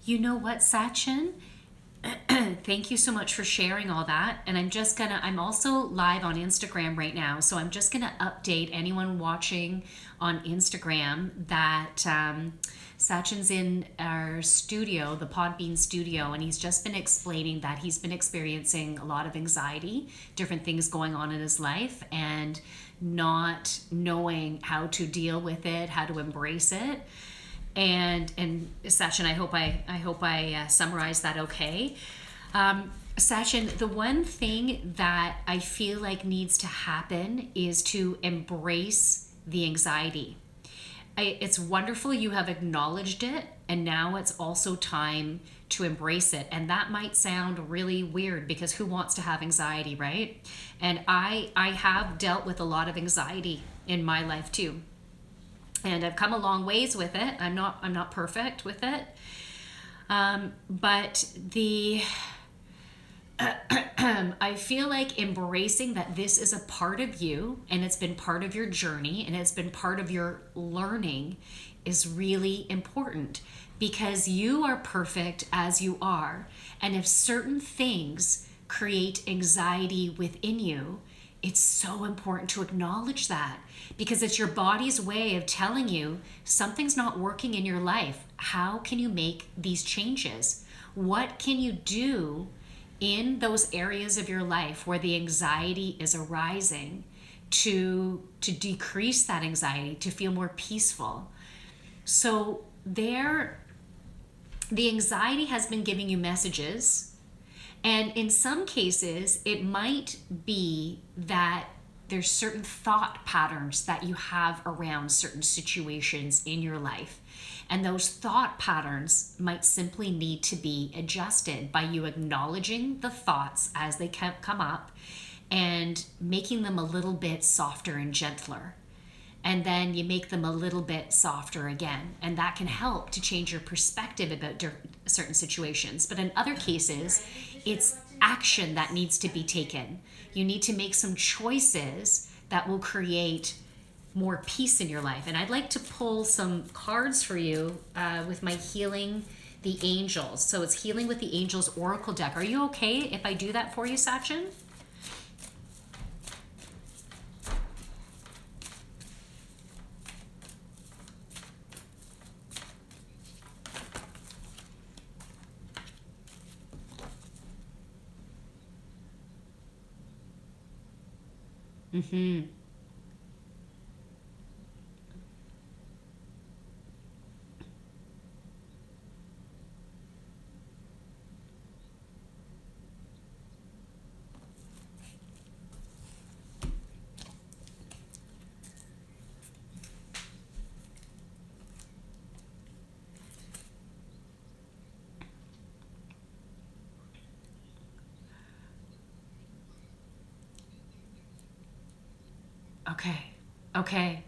You know what, Sachin? Thank you so much for sharing all that. And I'm also live on Instagram right now. So I'm just gonna update anyone watching on Instagram that Sachin's in our studio, the Podbean studio, and he's just been explaining that he's been experiencing a lot of anxiety, different things going on in his life, and not knowing how to deal with it, how to embrace it. And Sachin, I hope I summarized that okay. Sachin, the one thing that I feel like needs to happen is to embrace the anxiety. It's wonderful you have acknowledged it, and now it's also time to embrace it. And that might sound really weird because who wants to have anxiety, right? And I have dealt with a lot of anxiety in my life too. And I've come a long ways with it. I'm not perfect with it. But I feel like embracing that this is a part of you and it's been part of your journey and it's been part of your learning is really important because you are perfect as you are. And if certain things create anxiety within you, it's so important to acknowledge that because it's your body's way of telling you something's not working in your life. How can you make these changes? What can you do in those areas of your life where the anxiety is arising to decrease that anxiety, to feel more peaceful? So the anxiety has been giving you messages. And in some cases, it might be that there's certain thought patterns that you have around certain situations in your life. And those thought patterns might simply need to be adjusted by you acknowledging the thoughts as they come up and making them a little bit softer and gentler. And then you make them a little bit softer again. And that can help to change your perspective about certain situations. But in other cases, it's action that needs to be taken. You need to make some choices that will create more peace in your life. And I'd like to pull some cards for you with my Healing the Angels. So it's Healing with the Angels Oracle deck. Are you okay if I do that for you, Sachin? Mm-hmm. Okay. Okay.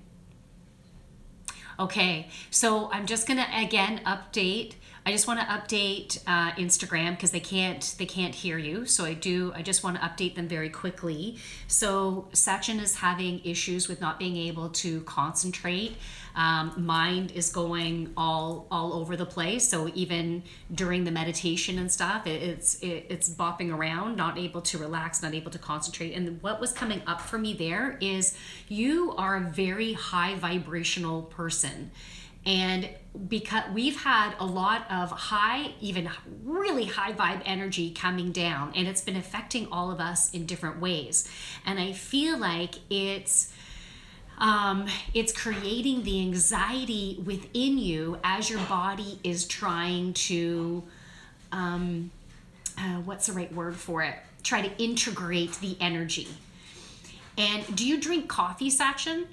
Okay. So I'm just gonna again update. I just want to update Instagram because they can't hear you. So I just want to update them very quickly. So Sachin is having issues with not being able to concentrate. Mind is going all over the place. So even during the meditation and stuff, it's bopping around, not able to relax, not able to concentrate. And what was coming up for me there is you are a very high vibrational person. And because we've had a lot of high, even really high vibe energy coming down, and it's been affecting all of us in different ways. And I feel like it's creating the anxiety within you as your body is trying to, what's the right word for it? Try to integrate the energy. And do you drink coffee, Sachin?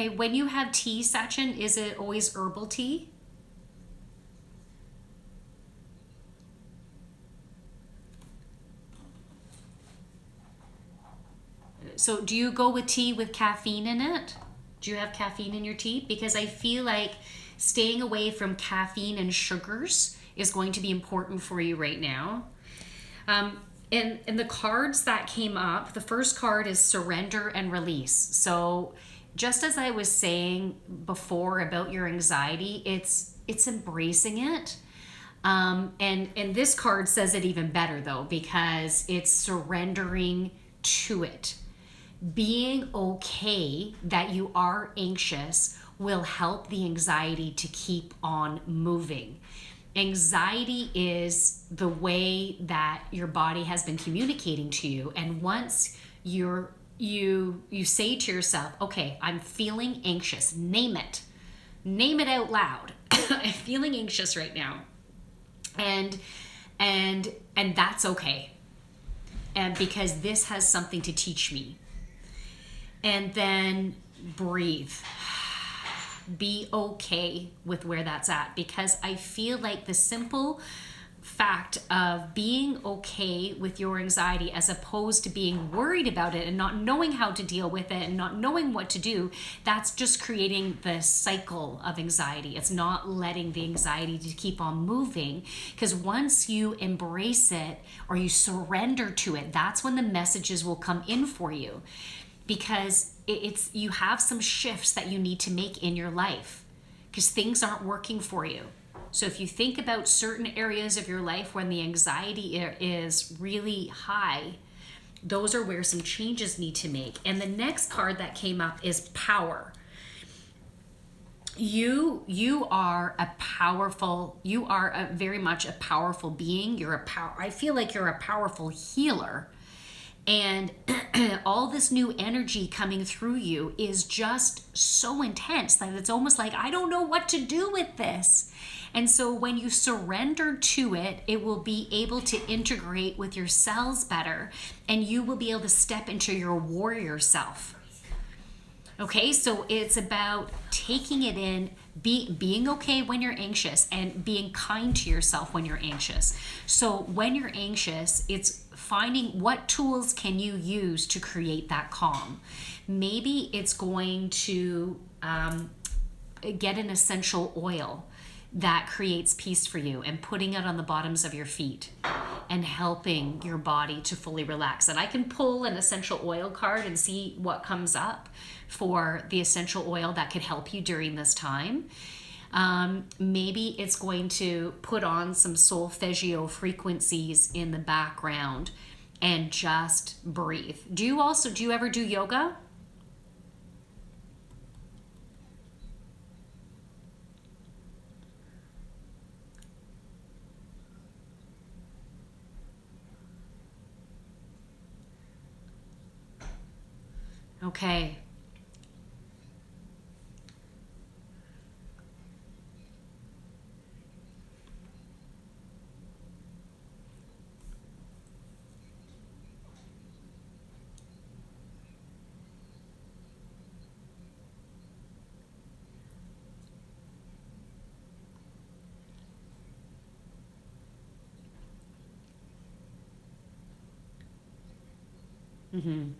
When you have tea, Sachin, is it always herbal tea? So do you go with tea with caffeine in it? Do you have caffeine in your tea? Because I feel like staying away from caffeine and sugars is going to be important for you right now. And the cards that came up, the first card is surrender and release. So just as I was saying before about your anxiety, it's embracing it. And this card says it even better though, because it's surrendering to it. Being okay that you are anxious will help the anxiety to keep on moving. Anxiety is the way that your body has been communicating to you. And once you say to yourself, okay, I'm feeling anxious, name it out loud. I'm feeling anxious right now. And that's okay. And because this has something to teach me. And then breathe. Be okay with where that's at, because I feel like the simple fact of being okay with your anxiety as opposed to being worried about it and not knowing how to deal with it and not knowing what to do, that's just creating the cycle of anxiety. It's not letting the anxiety to keep on moving, because once you embrace it or you surrender to it, that's when the messages will come in for you. Because you have some shifts that you need to make in your life because things aren't working for you. So if you think about certain areas of your life when the anxiety is really high, those are where some changes need to make. And the next card that came up is power. You are very much a powerful being. I feel like you're a powerful healer. And all this new energy coming through you is just so intense that it's almost like, I don't know what to do with this. And so when you surrender to it, it will be able to integrate with your cells better, and you will be able to step into your warrior self. Okay, so it's about taking it in, being okay when you're anxious, and being kind to yourself when you're anxious. So when you're anxious, it's finding what tools can you use to create that calm. Maybe it's going to get an essential oil that creates peace for you and putting it on the bottoms of your feet and helping your body to fully relax. And I can pull an essential oil card and see what comes up for the essential oil that could help you during this time. Maybe it's going to put on some solfeggio frequencies in the background and just breathe. Do you ever do yoga? Okay. Mm-hmm.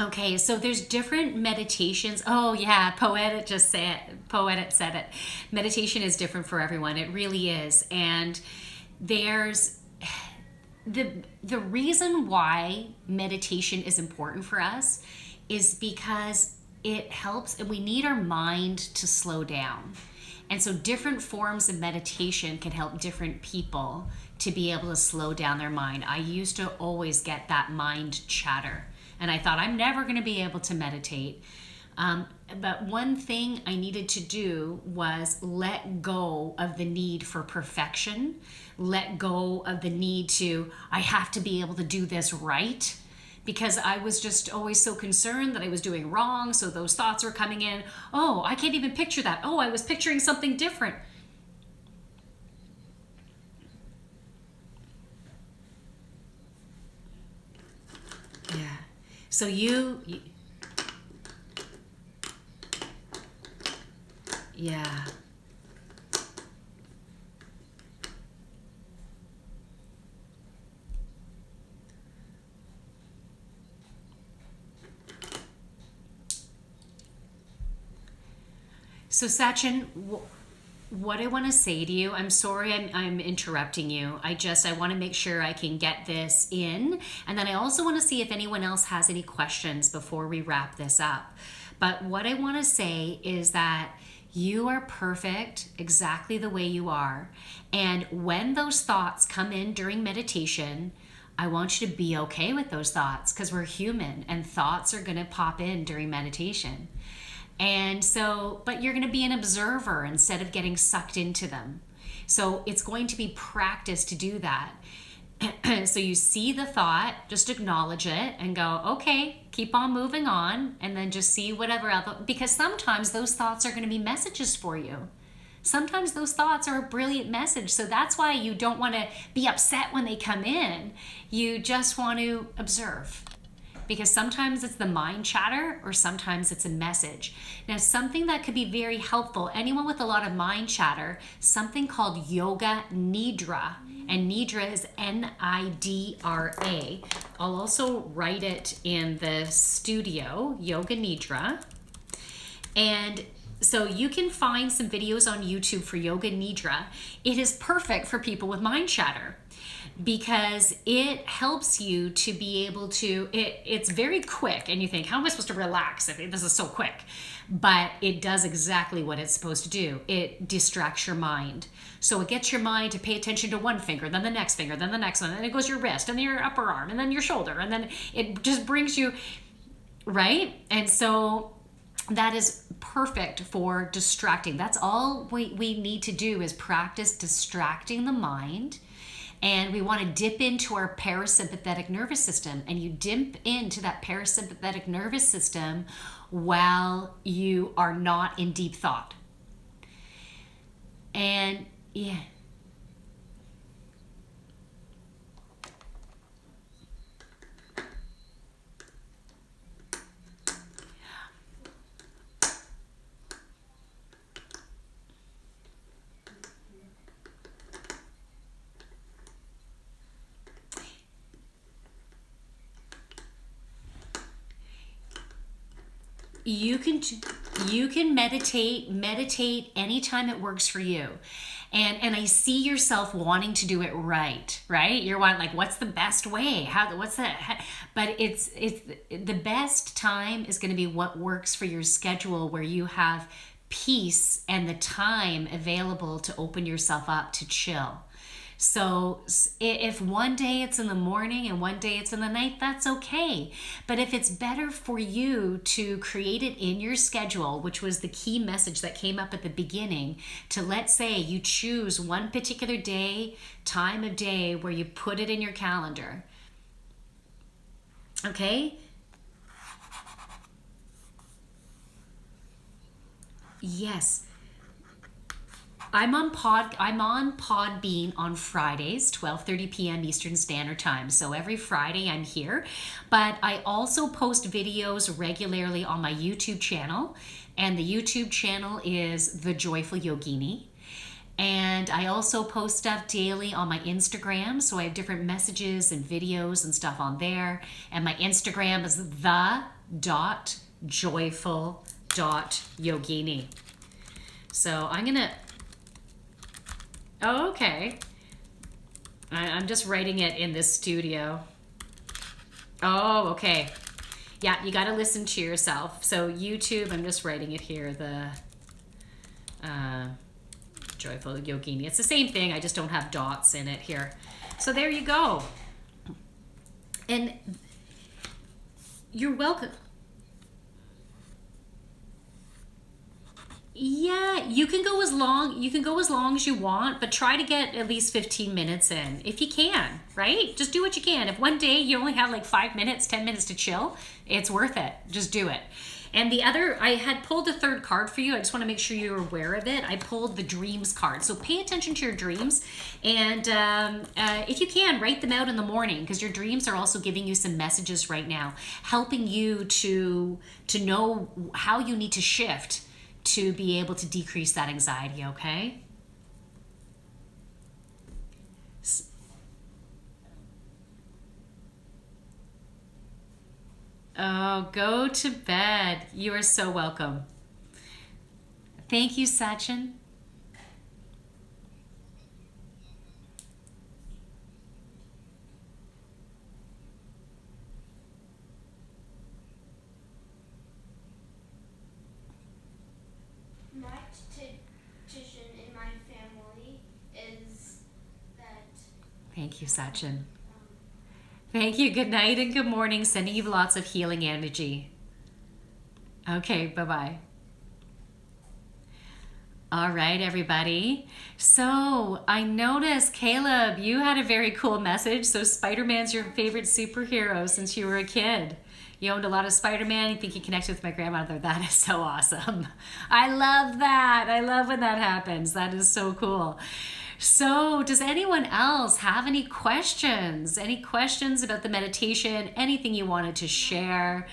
Okay, so there's different meditations. Oh yeah, Poetic said it. Meditation is different for everyone. It really is. And there's the reason why meditation is important for us is because it helps, and we need our mind to slow down. And so different forms of meditation can help different people to be able to slow down their mind. I used to always get that mind chatter, and I thought I'm never going to be able to meditate. But one thing I needed to do was let go of the need for perfection, let go of the need to, I have to be able to do this right, because I was just always so concerned that I was doing wrong. So those thoughts were coming in. Oh, I can't even picture that. Oh, I was picturing something different. Yeah. So yeah. So Sachin, what I want to say to you, I'm sorry I'm interrupting you. I want to make sure I can get this in. And then I also want to see if anyone else has any questions before we wrap this up. But what I want to say is that you are perfect exactly the way you are. And when those thoughts come in during meditation, I want you to be okay with those thoughts, because we're human and thoughts are going to pop in during meditation. And so, but you're going to be an observer instead of getting sucked into them. So it's going to be practice to do that. So you see the thought, just acknowledge it and go, okay, keep on moving on, and then just see whatever else, because sometimes those thoughts are going to be messages for you. Sometimes those thoughts are a brilliant message. So that's why you don't want to be upset when they come in. You just want to observe, because sometimes it's the mind chatter or sometimes it's a message. Now, something that could be very helpful, anyone with a lot of mind chatter, something called Yoga Nidra. And Nidra is Nidra. I'll also write it in the studio, Yoga Nidra. And so you can find some videos on YouTube for Yoga Nidra. It is perfect for people with mind chatter. because it helps you to be able to, it's very quick, and you think, how am I supposed to relax if this is so quick? But it does exactly what it's supposed to do. It distracts your mind. So it gets your mind to pay attention to one finger, then the next finger, then the next one, and then it goes your wrist, and then your upper arm, and then your shoulder, and then it just brings you, right? And so that is perfect for distracting. That's all we need to do is practice distracting the mind. And we want to dip into our parasympathetic nervous system. And you dip into that parasympathetic nervous system while you are not in deep thought. And yeah. You can meditate anytime it works for you. And I see yourself wanting to do it right? You're wanting, like, what's the best way? What's that? But it's the best time is going to be what works for your schedule, where you have peace and the time available to open yourself up to chill. So if one day it's in the morning and one day it's in the night, that's okay. But if it's better for you to create it in your schedule, which was the key message that came up at the beginning, to, let's say you choose one particular day, time of day, where you put it in your calendar. Okay? Yes. I'm on Podbean on Fridays, 12:30 p.m. Eastern Standard Time. So every Friday I'm here. But I also post videos regularly on my YouTube channel. And the YouTube channel is The Joyful Yogini. And I also post stuff daily on my Instagram. So I have different messages and videos and stuff on there. And my Instagram is the.joyful.yogini. So I'm going to... Oh, okay. I'm just writing it in this studio. Oh, okay. Yeah, you got to listen to yourself. So YouTube, I'm just writing it here, the Joyful Yogini. It's the same thing, I just don't have dots in it here. So there you go. And you're welcome. Yeah, you can go as long as you want, but try to get at least 15 minutes in if you can, right? Just do what you can. If one day you only have like 5 minutes, 10 minutes to chill, it's worth it. Just do it. And the other, I had pulled a third card for you. I just want to make sure you're aware of it. I pulled the dreams card. So pay attention to your dreams. And if you can, write them out in the morning, because your dreams are also giving you some messages right now, helping you to know how you need to shift to be able to decrease that anxiety, okay? Oh, go to bed. You are so welcome. Thank you, Sachin. My tradition in my family is that... Thank you, Sachin. Thank you. Good night and good morning. Sending you lots of healing energy. Okay, bye-bye. All right, everybody. So I noticed, Caleb, you had a very cool message. So Spider-Man's your favorite superhero since you were a kid. You owned a lot of Spider-Man. You think you connected with my grandmother. That is so awesome. I love that. I love when that happens. That is so cool. So does anyone else have any questions? Any questions about the meditation? Anything you wanted to share?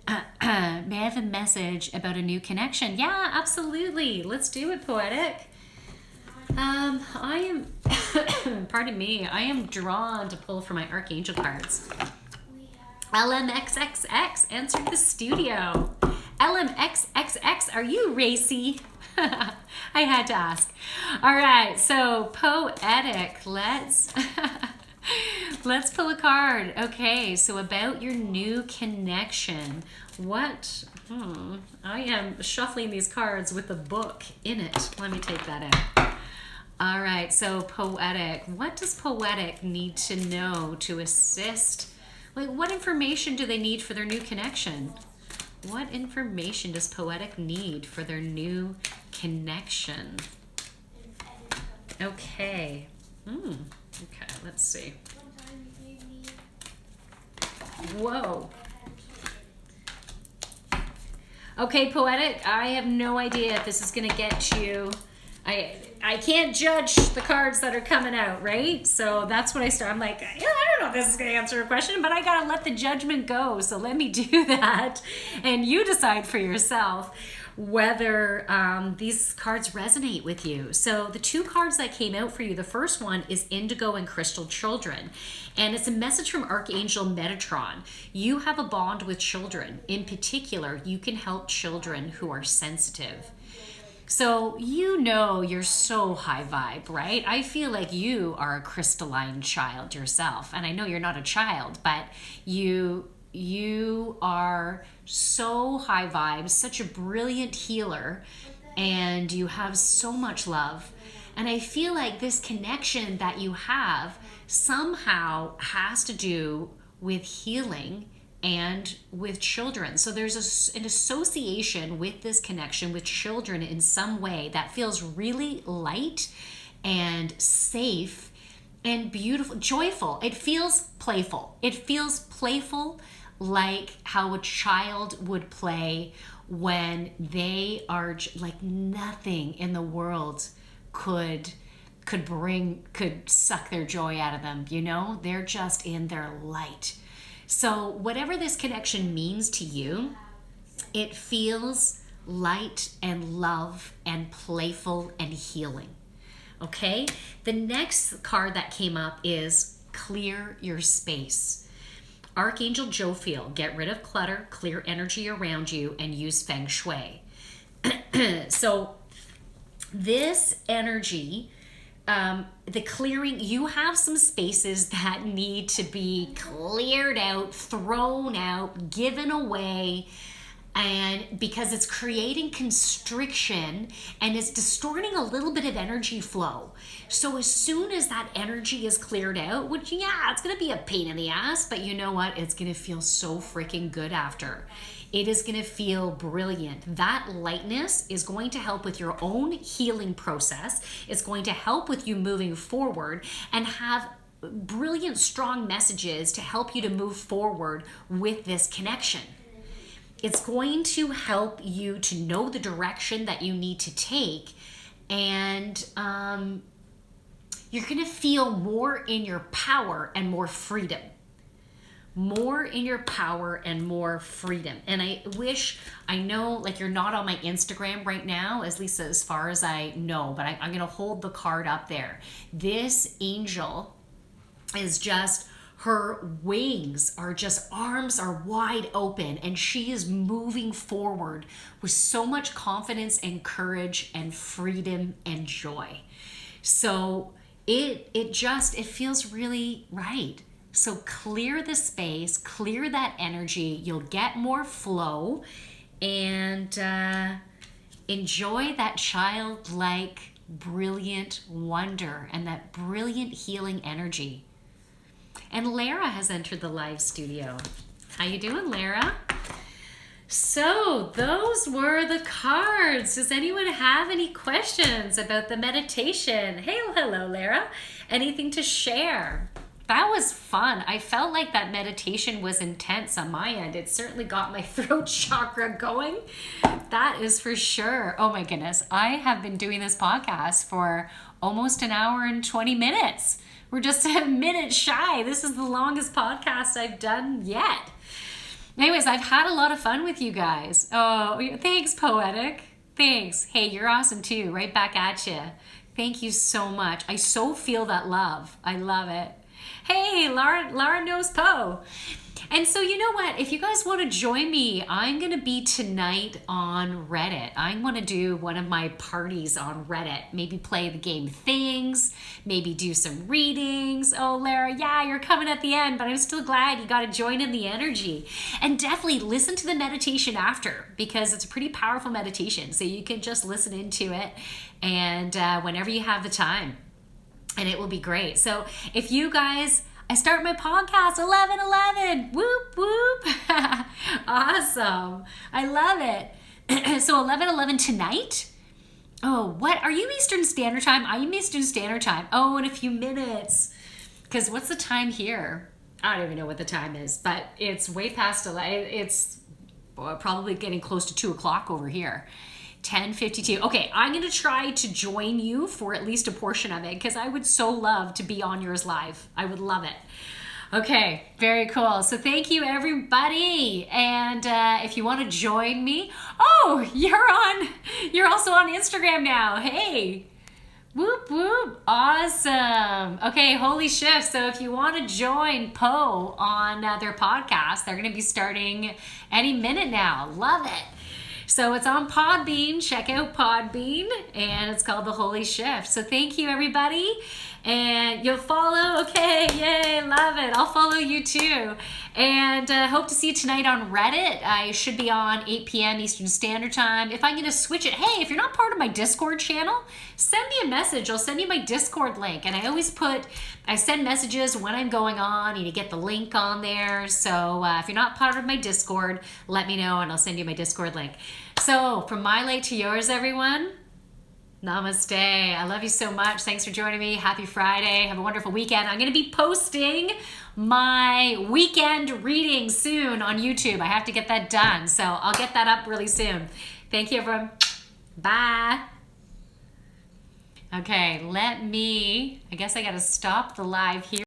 May I have a message about a new connection? Yeah, absolutely. Let's do it, Poetic. I am, pardon me, I am drawn to pull for my Archangel cards. LMXXX answered the studio. LMXXX, are you racy? I had to ask. All right, so poetic. Let's pull a card. Okay, so about your new connection. What? I am shuffling these cards with a book in it. Let me take that out. All right, so poetic. What does poetic need to know to assist? Like, what information do they need for their new connection? What information does poetic need for their new connection? Okay. Okay, let's see. Whoa. Okay, poetic, I have no idea if this is going to get you. I can't judge the cards that are coming out, right? So that's what I start. I'm like, yeah, I don't know if this is going to answer a question, but I got to let the judgment go. So let me do that. And you decide for yourself whether these cards resonate with you. So the two cards that came out for you, the first one is Indigo and Crystal Children. And it's a message from Archangel Metatron. You have a bond with children. In particular, you can help children who are sensitive. So you know you're so high vibe, right? I feel like you are a crystalline child yourself. And I know you're not a child, but you are so high vibe, such a brilliant healer, and you have so much love. And I feel like this connection that you have somehow has to do with healing and with children. So there's an association with this connection with children in some way that feels really light and safe and beautiful, joyful. It feels playful. It feels playful, like how a child would play when they are like nothing in the world could suck their joy out of them. You know, they're just in their light. So whatever this connection means to you, it feels light and love and playful and healing. Okay? The next card that came up is Clear Your Space. Archangel Jophiel, get rid of clutter, clear energy around you, and use Feng Shui. So this energy, the clearing, you have some spaces that need to be cleared out, thrown out, given away, and because it's creating constriction and it's distorting a little bit of energy flow. So as soon as that energy is cleared out, which, yeah, it's going to be a pain in the ass, but you know what? It's going to feel so freaking good after. It is going to feel brilliant. That lightness is going to help with your own healing process. It's going to help with you moving forward and have brilliant, strong messages to help you to move forward with this connection. It's going to help you to know the direction that you need to take, and you're going to feel more in your power and more freedom. More in your power and more freedom. And I know like you're not on my Instagram right now, at least as far as I know, but I'm going to hold the card up there. This angel is just, her wings are just, arms are wide open, and she is moving forward with so much confidence and courage and freedom and joy. So it feels really right. So clear the space, clear that energy, you'll get more flow, and enjoy that childlike, brilliant wonder and that brilliant healing energy. And Lara has entered the live studio. How you doing, Lara? So those were the cards. Does anyone have any questions about the meditation? Hey, hello, Lara. Anything to share? That was fun. I felt like that meditation was intense on my end. It certainly got my throat chakra going. That is for sure. Oh my goodness. I have been doing this podcast for almost an hour and 20 minutes. We're just a minute shy. This is the longest podcast I've done yet. Anyways, I've had a lot of fun with you guys. Oh, thanks, Poetic. Thanks. Hey, you're awesome too. Right back at you. Thank you so much. I so feel that love. I love it. Hey, Laura knows Poe. And so you know what? If you guys want to join me, I'm going to be tonight on Reddit. I'm going to do one of my parties on Reddit. Maybe play the game Things, maybe do some readings. Oh, Lara, yeah, you're coming at the end, but I'm still glad you got to join in the energy. And definitely listen to the meditation after, because it's a pretty powerful meditation. So you can just listen into it and whenever you have the time. And it will be great. So if you guys... I start my podcast 11:11. Whoop whoop. Awesome. I love it. So 11:11 tonight. Oh, what? Are you Eastern Standard Time? I'm Eastern Standard Time. Oh, in a few minutes. Because what's the time here? I don't even know what the time is, but it's way past 11. It's probably getting close to 2 o'clock over here. 10:52. Okay, I'm going to try to join you for at least a portion of it because I would so love to be on yours live. I would love it. Okay, very cool. So thank you, everybody. And if you want to join me, oh, you're also on Instagram now. Hey, whoop whoop, awesome. Okay, holy shift. So if you want to join Poe on their podcast, they're going to be starting any minute now. Love it. So it's on Podbean. Check out Podbean, and it's called The Holy Shift. So thank you, everybody. And you'll follow. Okay, yay, love it. I'll follow you too. And hope to see you tonight on Reddit. I should be on 8 p.m. Eastern Standard Time. If I'm going to switch it, hey, if you're not part of my Discord channel, send me a message. I'll send you my Discord link. And I send messages when I'm going on. You get the link on there. So if you're not part of my Discord, let me know and I'll send you my Discord link. So from my light to yours, everyone. Namaste. I love you so much. Thanks for joining me. Happy Friday. Have a wonderful weekend. I'm going to be posting my weekend reading soon on YouTube. I have to get that done. So I'll get that up really soon. Thank you, everyone. Bye. Okay, I guess I got to stop the live here.